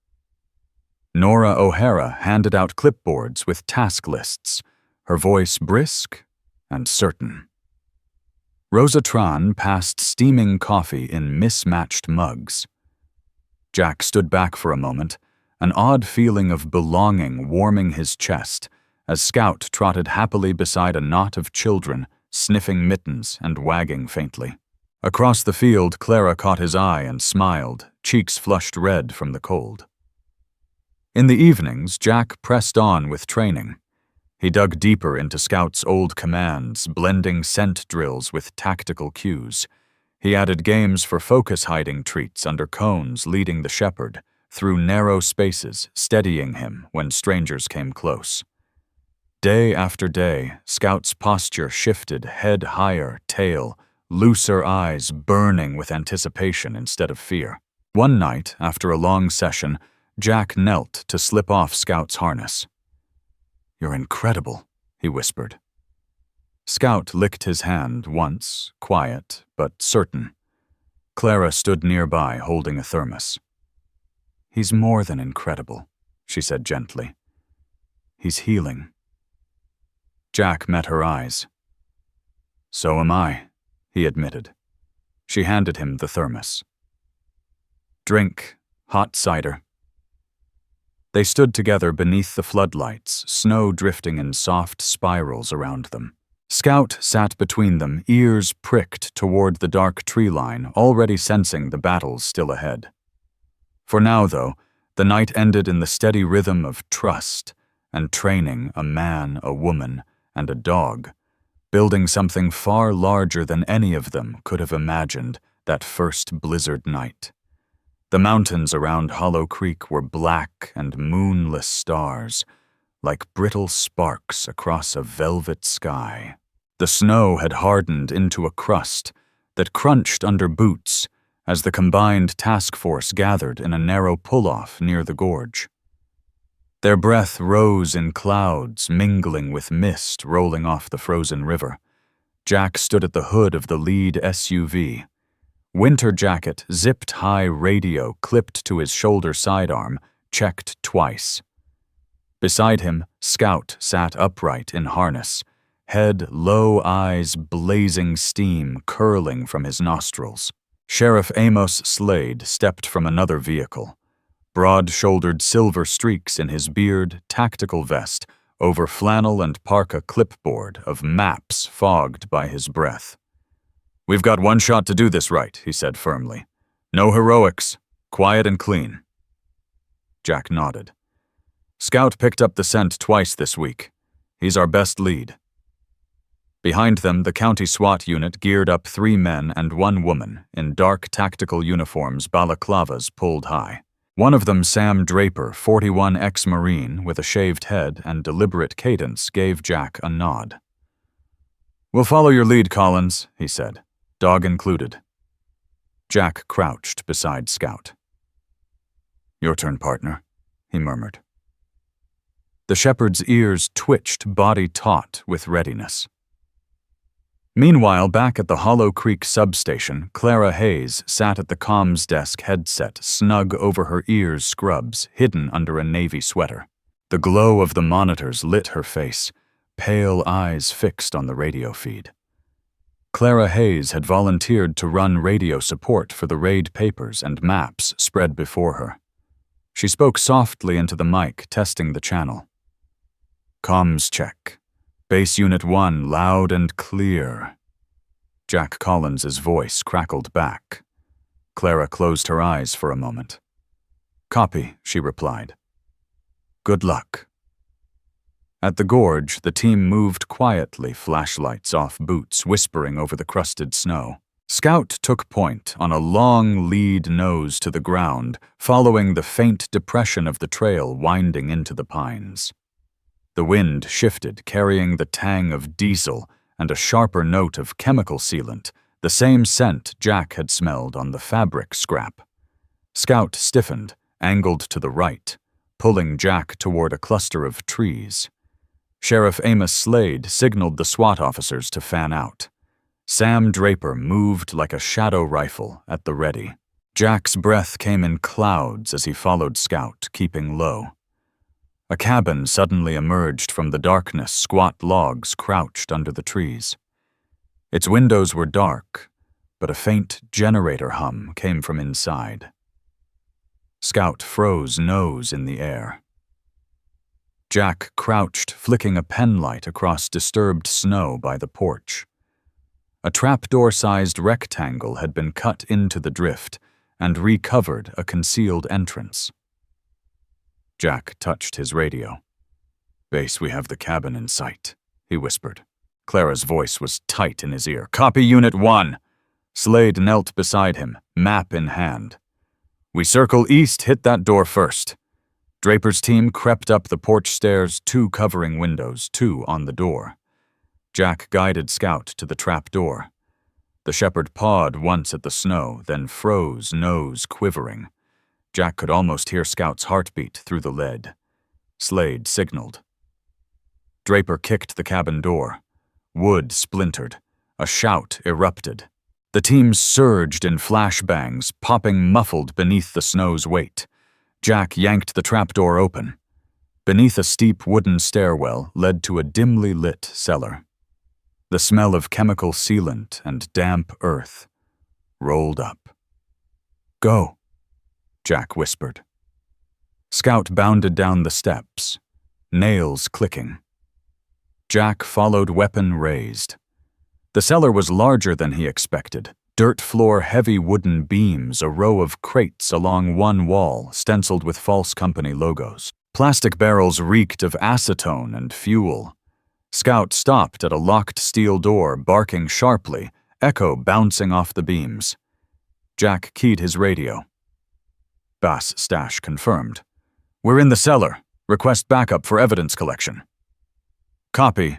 Nora O'Hara handed out clipboards with task lists, her voice brisk and certain. Rosa Tran passed steaming coffee in mismatched mugs. Jack stood back for a moment, an odd feeling of belonging warming his chest as Scout trotted happily beside a knot of children, sniffing mittens and wagging faintly. Across the field, Clara caught his eye and smiled, cheeks flushed red from the cold. In the evenings, Jack pressed on with training. He dug deeper into Scout's old commands, blending scent drills with tactical cues. He added games for focus hiding treats under cones, leading the shepherd through narrow spaces, steadying him when strangers came close. Day after day, Scout's posture shifted, head higher, tail, looser eyes burning with anticipation instead of fear. One night, after a long session, Jack knelt to slip off Scout's harness. You're incredible, he whispered. Scout licked his hand once, quiet but certain. Clara stood nearby, holding a thermos. He's more than incredible, she said gently. He's healing. Jack met her eyes. So am I, he admitted. She handed him the thermos. Drink, hot cider. They stood together beneath the floodlights, snow drifting in soft spirals around them. Scout sat between them, ears pricked toward the dark tree line, already sensing the battles still ahead. For now, though, the night ended in the steady rhythm of trust and training a man, a woman, and a dog, building something far larger than any of them could have imagined that first blizzard night. The mountains around Hollow Creek were black and moonless stars, like brittle sparks across a velvet sky. The snow had hardened into a crust that crunched under boots as the combined task force gathered in a narrow pull-off near the gorge. Their breath rose in clouds, mingling with mist rolling off the frozen river. Jack stood at the hood of the lead SUV. Winter jacket, zipped high radio clipped to his shoulder sidearm, checked twice. Beside him, Scout sat upright in harness, head low, eyes blazing, steam curling from his nostrils. Sheriff Amos Slade stepped from another vehicle. Broad-shouldered silver streaks in his beard, tactical vest, over flannel and parka clipboard of maps fogged by his breath. We've got one shot to do this right, he said firmly. No heroics, quiet and clean. Jack nodded. Scout picked up the scent twice this week. He's our best lead. Behind them, the county SWAT unit geared up 3 men and 1 woman in dark tactical uniforms, balaclavas pulled high. One of them, Sam Draper, 41 ex-Marine with a shaved head and deliberate cadence, gave Jack a nod. We'll follow your lead, Collins, he said. Dog included. Jack crouched beside Scout. Your turn, partner, he murmured. The shepherd's ears twitched, body taut with readiness. Meanwhile, back at the Hollow Creek substation, Clara Hayes sat at the comms desk headset, snug over her ears scrubs, hidden under a navy sweater. The glow of the monitors lit her face, pale eyes fixed on the radio feed. Clara Hayes had volunteered to run radio support for the raid papers and maps spread before her. She spoke softly into the mic, testing the channel. "Comms check. Base Unit 1 loud and clear." Jack Collins's voice crackled back. Clara closed her eyes for a moment. "Copy," she replied. "Good luck." At the gorge, the team moved quietly, flashlights off boots whispering over the crusted snow. Scout took point on a long lead nose to the ground, following the faint depression of the trail winding into the pines. The wind shifted, carrying the tang of diesel and a sharper note of chemical sealant, the same scent Jack had smelled on the fabric scrap. Scout stiffened, angled to the right, pulling Jack toward a cluster of trees. Sheriff Amos Slade signaled the SWAT officers to fan out. Sam Draper moved like a shadow rifle at the ready. Jack's breath came in clouds as he followed Scout, keeping low. A cabin suddenly emerged from the darkness, squat logs crouched under the trees. Its windows were dark, but a faint generator hum came from inside. Scout froze, nose in the air. Jack crouched, flicking a penlight across disturbed snow by the porch. A trapdoor-sized rectangle had been cut into the drift and recovered a concealed entrance. Jack touched his radio. "Base, we have the cabin in sight," he whispered. Clara's voice was tight in his ear. "Copy, Unit 1. Slade knelt beside him, map in hand. "We circle east, hit that door first." Draper's team crept up the porch stairs, 2 covering windows, 2 on the door. Jack guided Scout to the trap door. The shepherd pawed once at the snow, then froze, nose quivering. Jack could almost hear Scout's heartbeat through the lead. Slade signaled. Draper kicked the cabin door. Wood splintered. A shout erupted. The team surged in flashbangs, popping muffled beneath the snow's weight. Jack yanked the trapdoor open. Beneath a steep wooden stairwell led to a dimly lit cellar. The smell of chemical sealant and damp earth rolled up. "Go," Jack whispered. Scout bounded down the steps, nails clicking. Jack followed, weapon raised. The cellar was larger than he expected. Dirt floor, heavy wooden beams, a row of crates along one wall, stenciled with false company logos. Plastic barrels reeked of acetone and fuel. Scout stopped at a locked steel door, barking sharply, echo bouncing off the beams. Jack keyed his radio. Bass Stash confirmed. "We're in the cellar. Request backup for evidence collection." "Copy."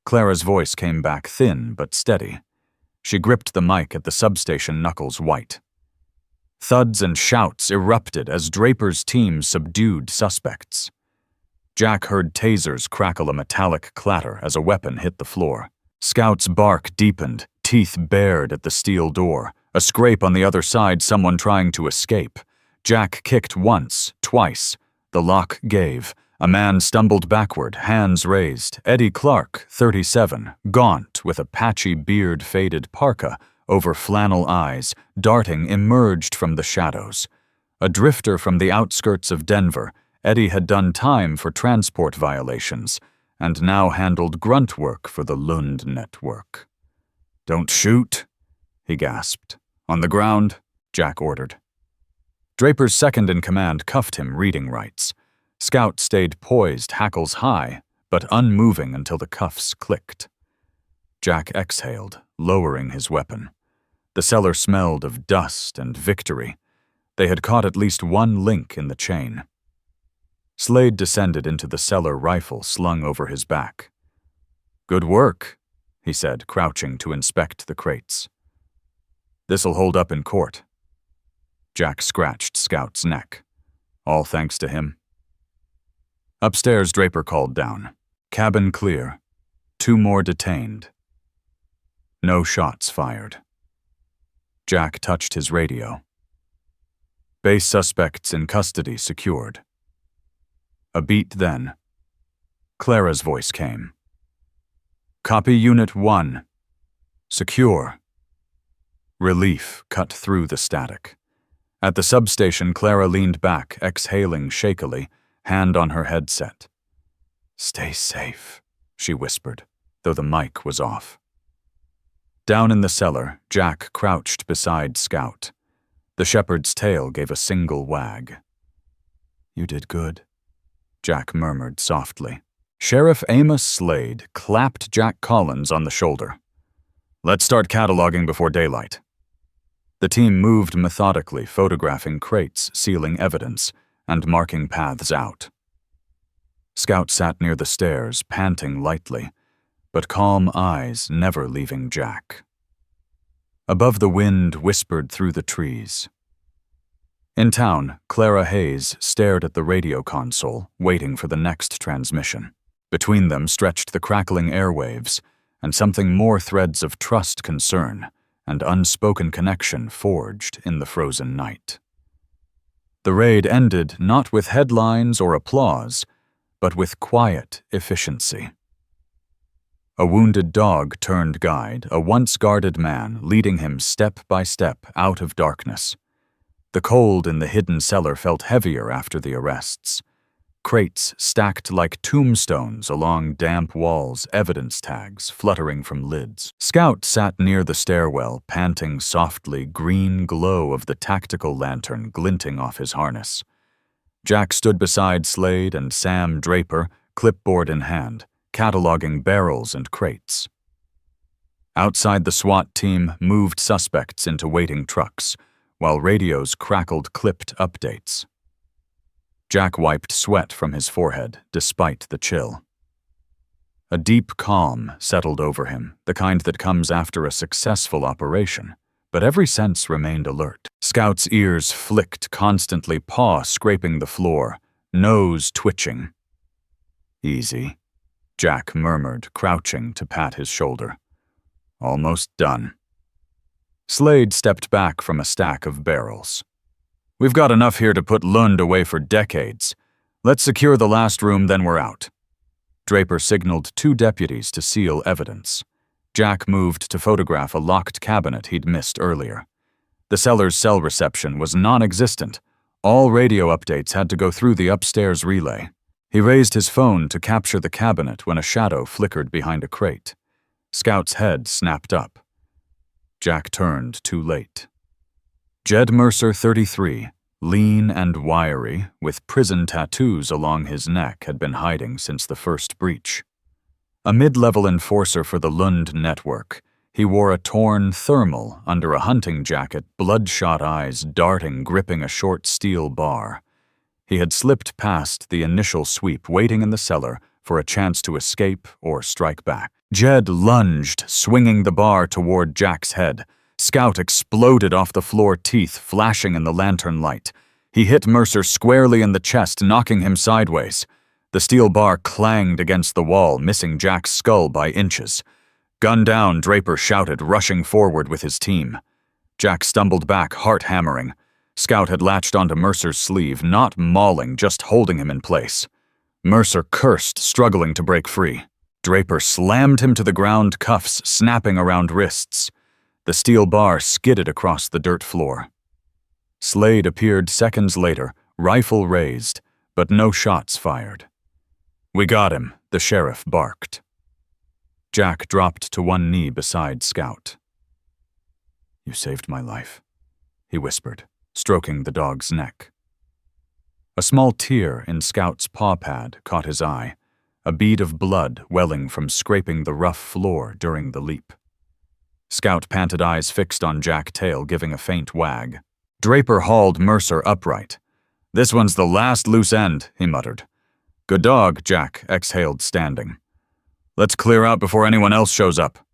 Clara's voice came back thin but steady. She gripped the mic at the substation, knuckles white. Thuds and shouts erupted as Draper's team subdued suspects. Jack heard tasers crackle a metallic clatter as a weapon hit the floor. Scout's bark deepened, teeth bared at the steel door. A scrape on the other side, someone trying to escape. Jack kicked once, twice. The lock gave. A man stumbled backward, hands raised. Eddie Clark, 37, gaunt, with a patchy beard-faded parka over flannel eyes, darting, emerged from the shadows. A drifter from the outskirts of Denver, Eddie had done time for transport violations, and now handled grunt work for the Lund network. "Don't shoot," he gasped. "On the ground," Jack ordered. Draper's second-in-command cuffed him, reading rights. Scout stayed poised, hackles high, but unmoving until the cuffs clicked. Jack exhaled, lowering his weapon. The cellar smelled of dust and victory. They had caught at least one link in the chain. Slade descended into the cellar, rifle slung over his back. "Good work," he said, crouching to inspect the crates. "This'll hold up in court." Jack scratched Scout's neck. "All thanks to him." Upstairs, Draper called down. "Cabin clear. 2 more detained." No shots fired. Jack touched his radio. "Base suspects in custody secured." A beat then. Clara's voice came. Copy Unit 1. Secure. Relief cut through the static. At the substation, Clara leaned back, exhaling shakily, hand on her headset. Stay safe, she whispered, though the mic was off. Down in the cellar, Jack crouched beside Scout. The shepherd's tail gave a single wag. You did good, Jack murmured softly. Sheriff Amos Slade clapped Jack Collins on the shoulder. Let's start cataloging before daylight. The team moved methodically, photographing crates, sealing evidence, and marking paths out. Scout sat near the stairs, panting lightly, but calm eyes never leaving Jack. Above, the wind whispered through the trees. In town, Clara Hayes stared at the radio console, waiting for the next transmission. Between them stretched the crackling airwaves, and something more threads of trust, concern, and unspoken connection forged in the frozen night. The raid ended not with headlines or applause, but with quiet efficiency. A wounded dog turned guide, a once guarded man leading him step by step out of darkness. The cold in the hidden cellar felt heavier after the arrests. Crates stacked like tombstones along damp walls, evidence tags fluttering from lids. Scout sat near the stairwell, panting softly, green glow of the tactical lantern glinting off his harness. Jack stood beside Slade and Sam Draper, clipboard in hand, cataloging barrels and crates. Outside, the SWAT team moved suspects into waiting trucks, while radios crackled clipped updates. Jack wiped sweat from his forehead, despite the chill. A deep calm settled over him, the kind that comes after a successful operation, but every sense remained alert. Scout's ears flicked constantly, paw scraping the floor, nose twitching. Easy, Jack murmured, crouching to pat his shoulder. Almost done. Slade stepped back from a stack of barrels. We've got enough here to put Lund away for decades. Let's secure the last room, then we're out. Draper signaled 2 deputies to seal evidence. Jack moved to photograph a locked cabinet he'd missed earlier. The cellar's cell reception was non-existent. All radio updates had to go through the upstairs relay. He raised his phone to capture the cabinet when a shadow flickered behind a crate. Scout's head snapped up. Jack turned too late. Jed Mercer, 33, lean and wiry, with prison tattoos along his neck, had been hiding since the first breach. A mid-level enforcer for the Lund network, he wore a torn thermal under a hunting jacket, bloodshot eyes darting, gripping a short steel bar. He had slipped past the initial sweep, waiting in the cellar for a chance to escape or strike back. Jed lunged, swinging the bar toward Jack's head. Scout exploded off the floor, teeth flashing in the lantern light. He hit Mercer squarely in the chest, knocking him sideways. The steel bar clanged against the wall, missing Jack's skull by inches. Gun down, Draper shouted, rushing forward with his team. Jack stumbled back, heart hammering. Scout had latched onto Mercer's sleeve, not mauling, just holding him in place. Mercer cursed, struggling to break free. Draper slammed him to the ground, cuffs snapping around wrists. The steel bar skidded across the dirt floor. Slade appeared seconds later, rifle raised, but no shots fired. We got him, the sheriff barked. Jack dropped to one knee beside Scout. You saved my life, he whispered, stroking the dog's neck. A small tear in Scout's paw pad caught his eye, a bead of blood welling from scraping the rough floor during the leap. Scout panted, eyes fixed on Jack's tail, giving a faint wag. Draper hauled Mercer upright. This one's the last loose end, he muttered. Good dog, Jack exhaled, standing. Let's clear out before anyone else shows up.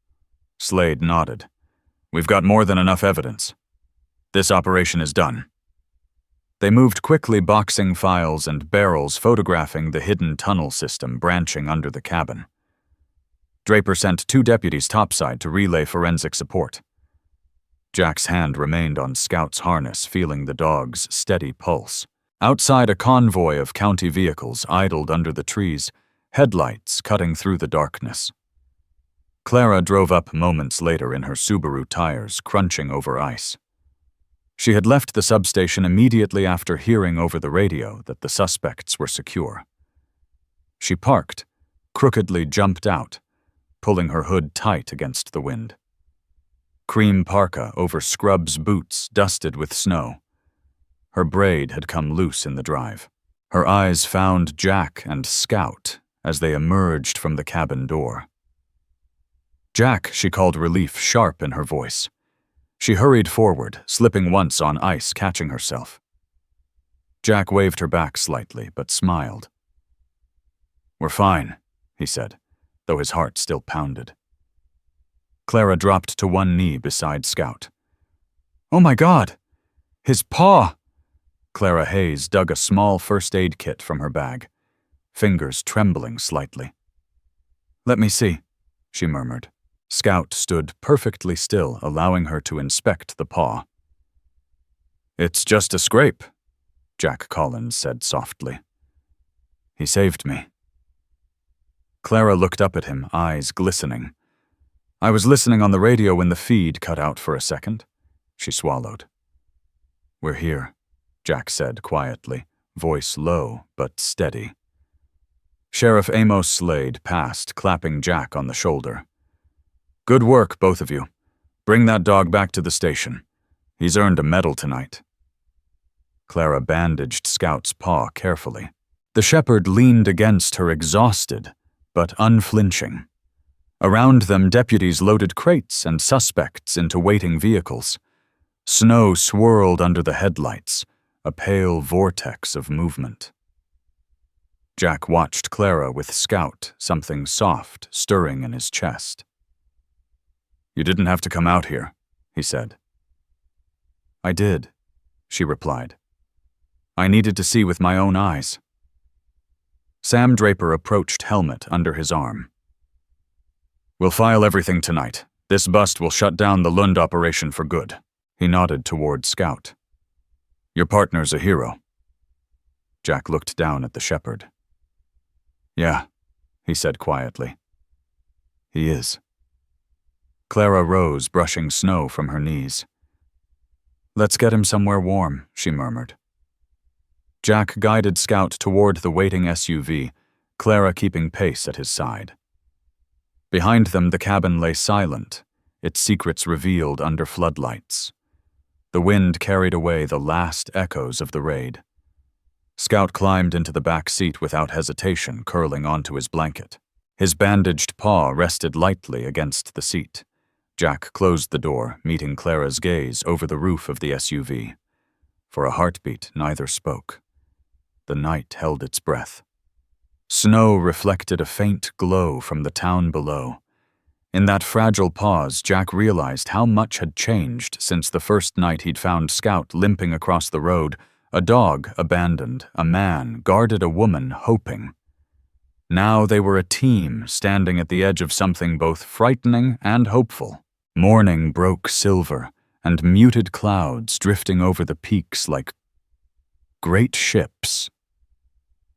Slade nodded. We've got more than enough evidence. This operation is done. They moved quickly, boxing files and barrels, photographing the hidden tunnel system branching under the cabin. Draper sent 2 deputies topside to relay forensic support. Jack's hand remained on Scout's harness, feeling the dog's steady pulse. Outside, a convoy of county vehicles idled under the trees, headlights cutting through the darkness. Clara drove up moments later in her Subaru tires, crunching over ice. She had left the substation immediately after hearing over the radio that the suspects were secure. She parked, crookedly jumped out, pulling her hood tight against the wind. Cream parka over scrubs boots dusted with snow. Her braid had come loose in the drive. Her eyes found Jack and Scout as they emerged from the cabin door. "Jack," she called, relief sharp in her voice. She hurried forward, slipping once on ice, catching herself. Jack waved her back slightly, but smiled. "We're fine," he said, though his heart still pounded. Clara dropped to one knee beside Scout. "Oh my God! His paw!" Clara Hayes dug a small first aid kit from her bag, fingers trembling slightly. "Let me see," she murmured. Scout stood perfectly still, allowing her to inspect the paw. "It's just a scrape," Jack Collins said softly. "He saved me." Clara looked up at him, eyes glistening. "I was listening on the radio when the feed cut out for a second." She swallowed. "We're here," Jack said quietly, voice low but steady. Sheriff Amos Slade passed, clapping Jack on the shoulder. "Good work, both of you. Bring that dog back to the station. He's earned a medal tonight." Clara bandaged Scout's paw carefully. The shepherd leaned against her, exhausted, but unflinching. Around them, deputies loaded crates and suspects into waiting vehicles. Snow swirled under the headlights, a pale vortex of movement. Jack watched Clara with Scout, something soft stirring in his chest. "You didn't have to come out here," he said. "I did," she replied. "I needed to see with my own eyes." Sam Draper approached, helmet under his arm. "We'll file everything tonight. This bust will shut down the Lund operation for good." He nodded toward Scout. "Your partner's a hero." Jack looked down at the shepherd. "Yeah," he said quietly. "He is." Clara rose, brushing snow from her knees. "Let's get him somewhere warm," she murmured. Jack guided Scout toward the waiting SUV, Clara keeping pace at his side. Behind them, the cabin lay silent, its secrets revealed under floodlights. The wind carried away the last echoes of the raid. Scout climbed into the back seat without hesitation, curling onto his blanket. His bandaged paw rested lightly against the seat. Jack closed the door, meeting Clara's gaze over the roof of the SUV. For a heartbeat, neither spoke. The night held its breath. Snow reflected a faint glow from the town below. In that fragile pause, Jack realized how much had changed since the first night he'd found Scout limping across the road, a dog abandoned, a man guarded a woman hoping. Now they were a team standing at the edge of something both frightening and hopeful. Morning broke silver, and muted clouds drifting over the peaks like great ships.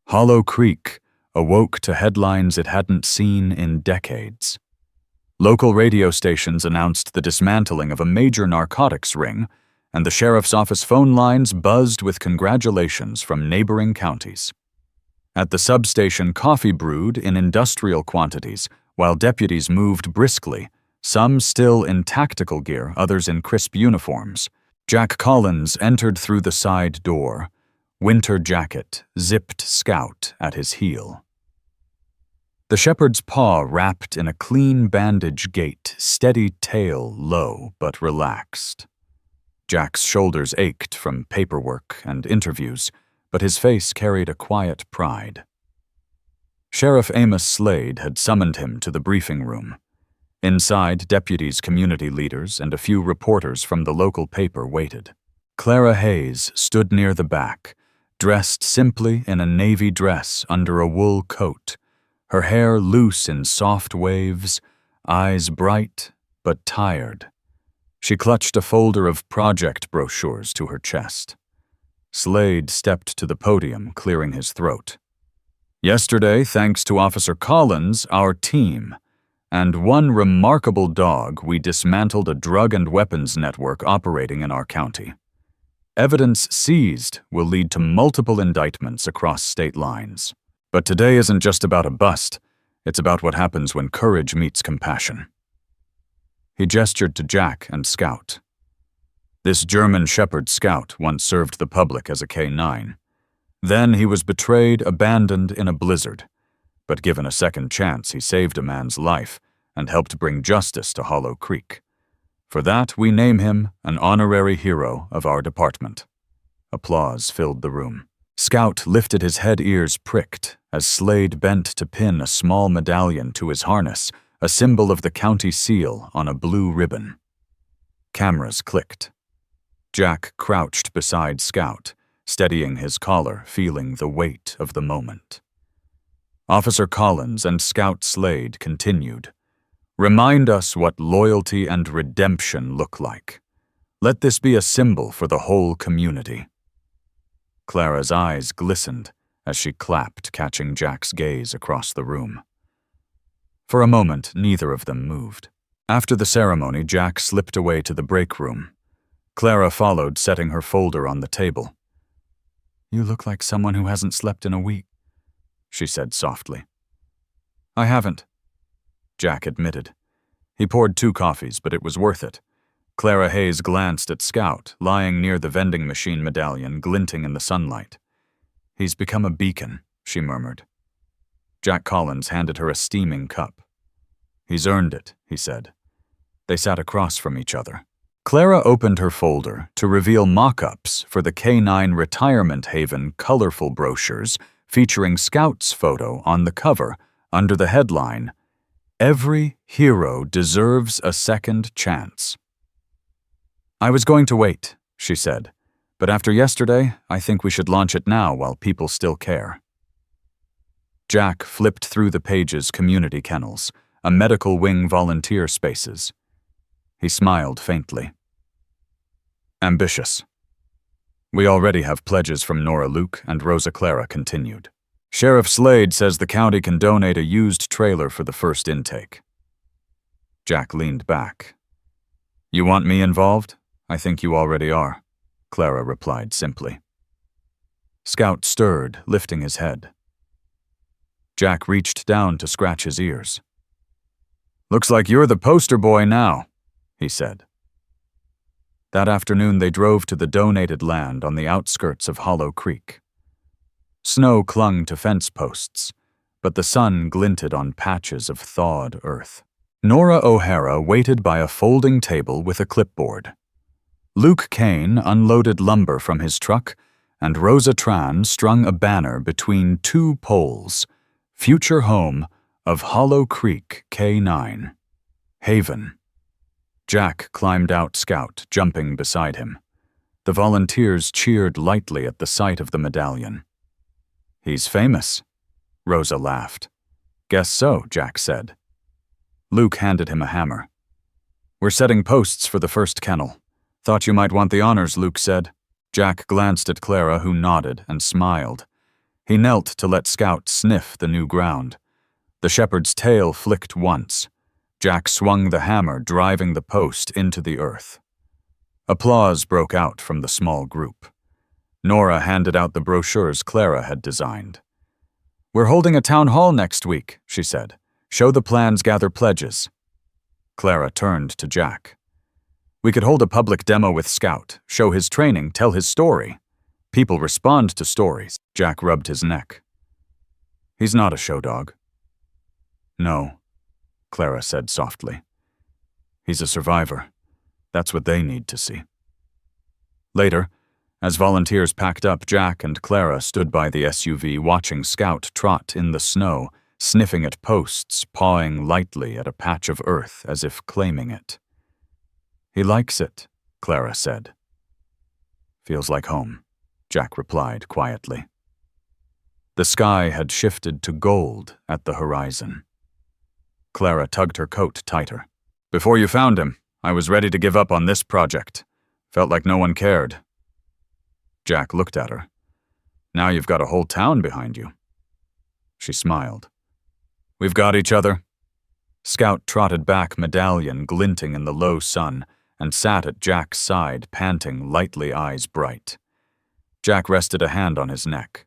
Hollow Creek awoke to headlines it hadn't seen in decades. Local radio stations announced the dismantling of a major narcotics ring, and the sheriff's office phone lines buzzed with congratulations from neighboring counties. At the substation, coffee brewed in industrial quantities, while deputies moved briskly, some still in tactical gear, others in crisp uniforms. Jack Collins entered through the side door, winter jacket, zipped Scout at his heel. The shepherd's paw wrapped in a clean bandage gait, steady tail low but relaxed. Jack's shoulders ached from paperwork and interviews, but his face carried a quiet pride. Sheriff Amos Slade had summoned him to the briefing room. Inside, deputies, community leaders, and a few reporters from the local paper waited. Clara Hayes stood near the back, dressed simply in a navy dress under a wool coat, her hair loose in soft waves, eyes bright but tired. She clutched a folder of project brochures to her chest. Slade stepped to the podium, clearing his throat. Yesterday, thanks to Officer Collins, our team, and one remarkable dog, we dismantled a drug and weapons network operating in our county. Evidence seized will lead to multiple indictments across state lines. But today isn't just about a bust, it's about what happens when courage meets compassion. He gestured to Jack and Scout. This German Shepherd Scout once served the public as a K9. Then he was betrayed, abandoned in a blizzard. But given a second chance, he saved a man's life and helped bring justice to Hollow Creek. For that, we name him an honorary hero of our department. Applause filled the room. Scout lifted his head, ears pricked, as Slade bent to pin a small medallion to his harness, a symbol of the county seal on a blue ribbon. Cameras clicked. Jack crouched beside Scout, steadying his collar, feeling the weight of the moment. Officer Collins and Scout Slade continued. Remind us what loyalty and redemption look like. Let this be a symbol for the whole community. Clara's eyes glistened as she clapped, catching Jack's gaze across the room. For a moment, neither of them moved. After the ceremony, Jack slipped away to the break room. Clara followed, setting her folder on the table. "You look like someone who hasn't slept in a week," she said softly. "I haven't," Jack admitted. He poured 2 coffees, but it was worth it. Clara Hayes glanced at Scout, lying near the vending machine medallion, glinting in the sunlight. "He's become a beacon," she murmured. Jack Collins handed her a steaming cup. "He's earned it," he said. They sat across from each other. Clara opened her folder to reveal mock-ups for the K9 Retirement Haven colorful brochures featuring Scout's photo on the cover under the headline, "Every hero deserves a second chance." "I was going to wait," she said, "but after yesterday, I think we should launch it now while people still care." Jack flipped through the pages. Community kennels, a medical wing, volunteer spaces. He smiled faintly. "Ambitious. We already have pledges from Nora Luke," and Rosa Clara continued. "Sheriff Slade says the county can donate a used trailer for the first intake." Jack leaned back. "You want me involved? I think you already are," Clara replied simply. Scout stirred, lifting his head. Jack reached down to scratch his ears. "Looks like you're the poster boy now," he said. That afternoon they drove to the donated land on the outskirts of Hollow Creek. Snow clung to fence posts, but the sun glinted on patches of thawed earth. Nora O'Hara waited by a folding table with a clipboard. Luke Kane unloaded lumber from his truck, and Rosa Tran strung a banner between 2 poles, "Future Home of Hollow Creek K9. Haven." Jack climbed out Scout, jumping beside him. The volunteers cheered lightly at the sight of the medallion. "He's famous," Rosa laughed. "Guess so," Jack said. Luke handed him a hammer. "We're setting posts for the first kennel. Thought you might want the honors," Luke said. Jack glanced at Clara, who nodded and smiled. He knelt to let Scout sniff the new ground. The shepherd's tail flicked once. Jack swung the hammer, driving the post into the earth. Applause broke out from the small group. Nora handed out the brochures Clara had designed. "We're holding a town hall next week," she said. "Show the plans, gather pledges." Clara turned to Jack. "We could hold a public demo with Scout, show his training, tell his story. People respond to stories." Jack rubbed his neck. "He's not a show dog." "No," Clara said softly. "He's a survivor. That's what they need to see." Later, as volunteers packed up, Jack and Clara stood by the SUV watching Scout trot in the snow, sniffing at posts, pawing lightly at a patch of earth as if claiming it. "He likes it," Clara said. "Feels like home," Jack replied quietly. The sky had shifted to gold at the horizon. Clara tugged her coat tighter. "Before you found him, I was ready to give up on this project. Felt like no one cared." Jack looked at her. Now you've got a whole town behind you. She smiled. We've got each other. Scout trotted back, medallion glinting in the low sun, and sat at Jack's side, panting, lightly, eyes bright. Jack rested a hand on his neck.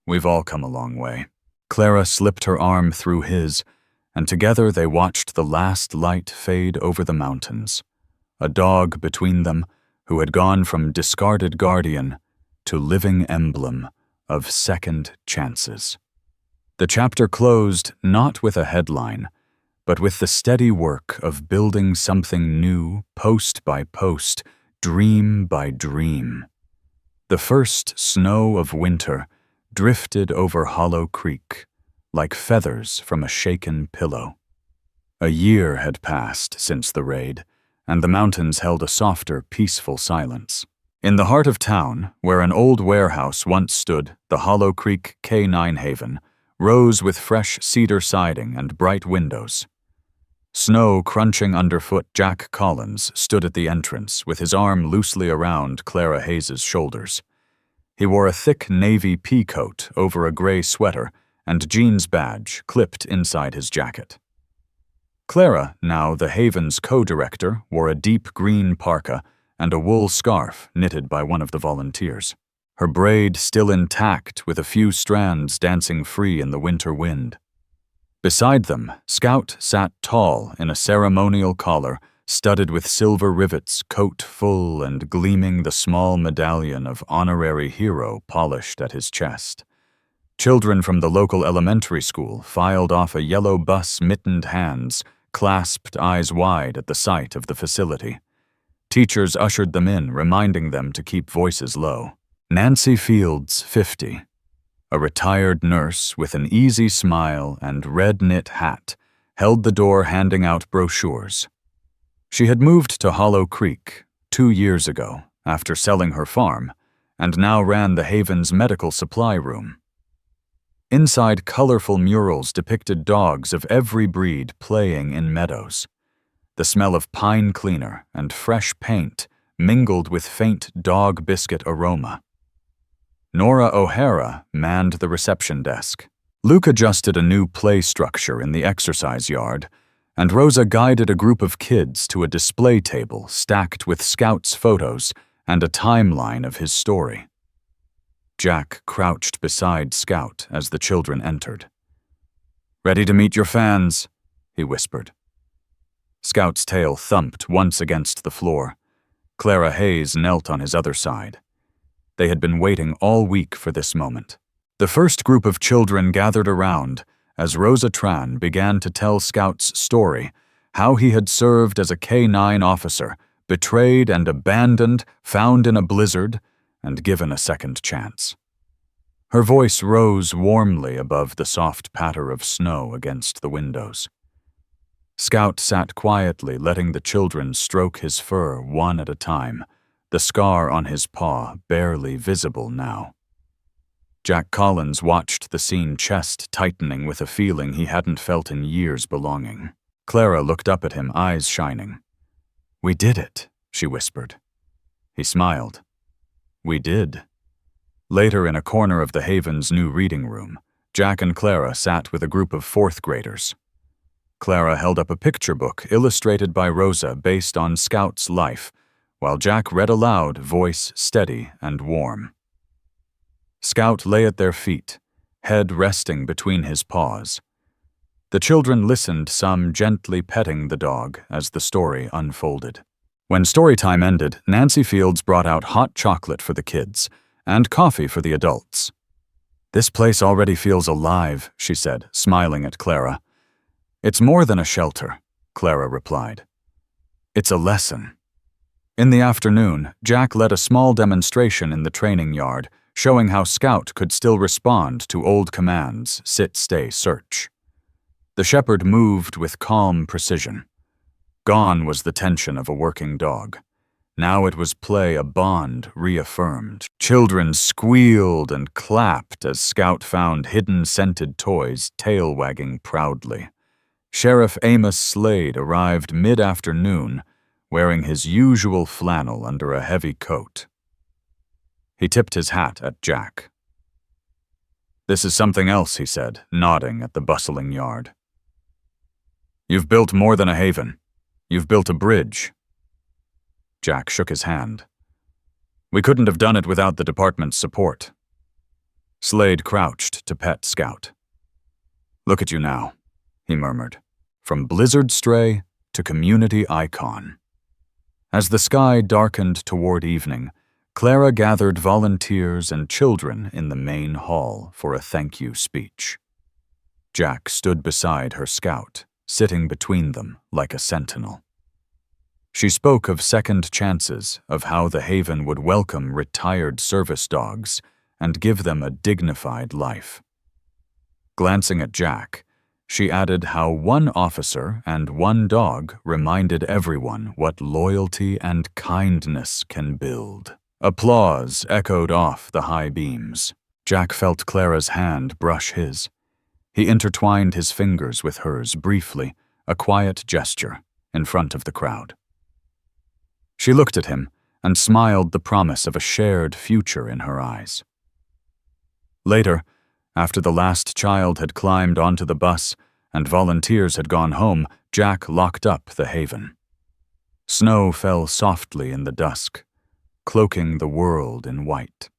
We've all come a long way. Clara slipped her arm through his, and together they watched the last light fade over the mountains. A dog between them who had gone from discarded guardian to living emblem of second chances. The chapter closed not with a headline, but with the steady work of building something new, post by post, dream by dream. The first snow of winter drifted over Hollow Creek, like feathers from a shaken pillow. A year had passed since the raid, and the mountains held a softer, peaceful silence. In the heart of town, where an old warehouse once stood, the Hollow Creek K9 Haven rose with fresh cedar siding and bright windows. Snow crunching underfoot, Jack Collins stood at the entrance with his arm loosely around Clara Hayes's shoulders. He wore a thick navy pea coat over a gray sweater and jeans badge clipped inside his jacket. Clara, now the Haven's co-director, wore a deep green parka and a wool scarf knitted by one of the volunteers. Her braid still intact with a few strands dancing free in the winter wind. Beside them, Scout sat tall in a ceremonial collar, studded with silver rivets, coat full and gleaming, the small medallion of honorary hero polished at his chest. Children from the local elementary school filed off a yellow bus, mittened hands, clasped eyes wide at the sight of the facility. Teachers ushered them in, reminding them to keep voices low. Nancy Fields, 50, a retired nurse with an easy smile and red knit hat, held the door handing out brochures. She had moved to Hollow Creek 2 years ago after selling her farm, and now ran the Haven's medical supply room. Inside, colorful murals depicted dogs of every breed playing in meadows. The smell of pine cleaner and fresh paint mingled with faint dog biscuit aroma. Nora O'Hara manned the reception desk. Luke adjusted a new play structure in the exercise yard, and Rosa guided a group of kids to a display table stacked with Scout's photos and a timeline of his story. Jack crouched beside Scout as the children entered. "Ready to meet your fans?" he whispered. Scout's tail thumped once against the floor. Clara Hayes knelt on his other side. They had been waiting all week for this moment. The first group of children gathered around as Rosa Tran began to tell Scout's story, how he had served as a K9 officer, betrayed and abandoned, found in a blizzard, and given a second chance. Her voice rose warmly above the soft patter of snow against the windows. Scout sat quietly, letting the children stroke his fur one at a time, the scar on his paw barely visible now. Jack Collins watched the scene, chest tightening with a feeling he hadn't felt in years, belonging. Clara looked up at him, eyes shining. "We did it," she whispered. He smiled. "We did." Later, in a corner of the Haven's new reading room, Jack and Clara sat with a group of fourth graders. Clara held up a picture book illustrated by Rosa based on Scout's life, while Jack read aloud, voice steady and warm. Scout lay at their feet, head resting between his paws. The children listened, some gently petting the dog as the story unfolded. When story time ended, Nancy Fields brought out hot chocolate for the kids and coffee for the adults. "This place already feels alive," she said, smiling at Clara. "It's more than a shelter," Clara replied. "It's a lesson." In the afternoon, Jack led a small demonstration in the training yard, showing how Scout could still respond to old commands, sit, stay, search. The shepherd moved with calm precision. Gone was the tension of a working dog. Now it was play, a bond reaffirmed. Children squealed and clapped as Scout found hidden scented toys, tail wagging proudly. Sheriff Amos Slade arrived mid-afternoon, wearing his usual flannel under a heavy coat. He tipped his hat at Jack. "This is something else," he said, nodding at the bustling yard. "You've built more than a haven. You've built a bridge." Jack shook his hand. "We couldn't have done it without the department's support." Slade crouched to pet Scout. "Look at you now," he murmured, "from blizzard stray to community icon." As the sky darkened toward evening, Clara gathered volunteers and children in the main hall for a thank-you speech. Jack stood beside her Scout, sitting between them like a sentinel. She spoke of second chances, of how the Haven would welcome retired service dogs and give them a dignified life. Glancing at Jack, she added how one officer and one dog reminded everyone what loyalty and kindness can build. Applause echoed off the high beams. Jack felt Clara's hand brush his. He intertwined his fingers with hers briefly, a quiet gesture, in front of the crowd. She looked at him and smiled the promise of a shared future in her eyes. Later, after the last child had climbed onto the bus and volunteers had gone home, Jack locked up the Haven. Snow fell softly in the dusk, cloaking the world in white.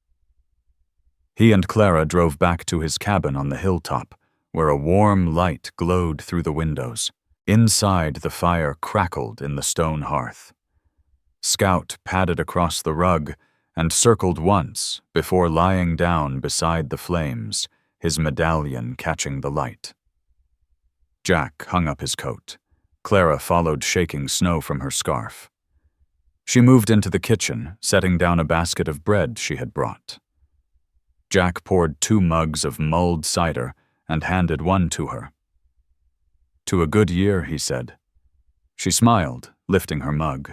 He and Clara drove back to his cabin on the hilltop, where a warm light glowed through the windows. Inside, the fire crackled in the stone hearth. Scout padded across the rug and circled once before lying down beside the flames, his medallion catching the light. Jack hung up his coat. Clara followed, shaking snow from her scarf. She moved into the kitchen, setting down a basket of bread she had brought. Jack poured 2 mugs of mulled cider and handed one to her. "To a good year," he said. She smiled, lifting her mug.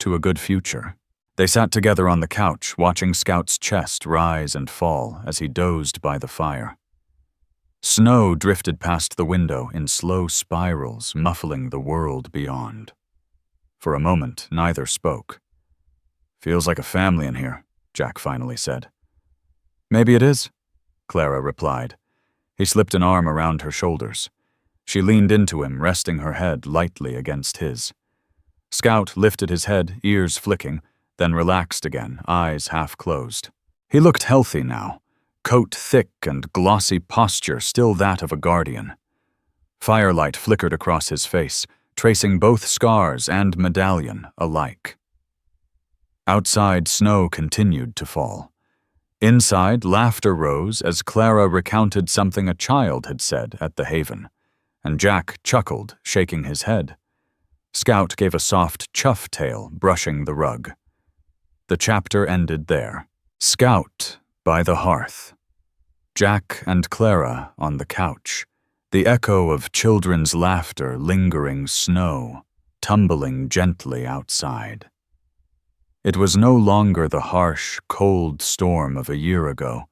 "To a good future." They sat together on the couch, watching Scout's chest rise and fall as he dozed by the fire. Snow drifted past the window in slow spirals, muffling the world beyond. For a moment, neither spoke. "Feels like a family in here," Jack finally said. "Maybe it is," Clara replied. He slipped an arm around her shoulders. She leaned into him, resting her head lightly against his. Scout lifted his head, ears flicking, then relaxed again, eyes half closed. He looked healthy now, coat thick and glossy posture still that of a guardian. Firelight flickered across his face, tracing both scars and medallion alike. Outside, snow continued to fall. Inside, laughter rose as Clara recounted something a child had said at the Haven, and Jack chuckled, shaking his head. Scout gave a soft chuff tail, brushing the rug. The chapter ended there. Scout by the hearth. Jack and Clara on the couch. The echo of children's laughter lingering snow, tumbling gently outside. It was no longer the harsh, cold storm of a year ago,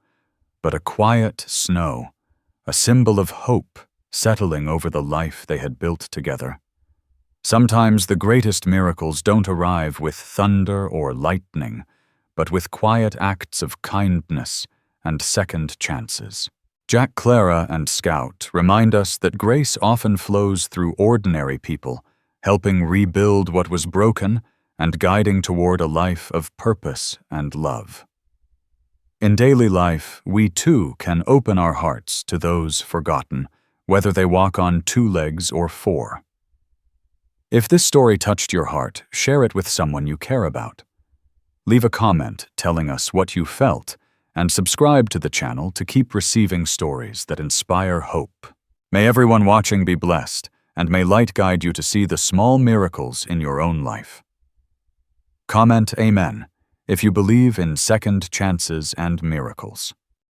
but a quiet snow, a symbol of hope settling over the life they had built together. Sometimes the greatest miracles don't arrive with thunder or lightning, but with quiet acts of kindness and second chances. Jack, Clara, and Scout remind us that grace often flows through ordinary people, helping rebuild what was broken and guiding toward a life of purpose and love. In daily life, we too can open our hearts to those forgotten, whether they walk on 2 legs or 4. If this story touched your heart, share it with someone you care about. Leave a comment telling us what you felt, and subscribe to the channel to keep receiving stories that inspire hope. May everyone watching be blessed, and may light guide you to see the small miracles in your own life. Comment Amen if you believe in second chances and miracles.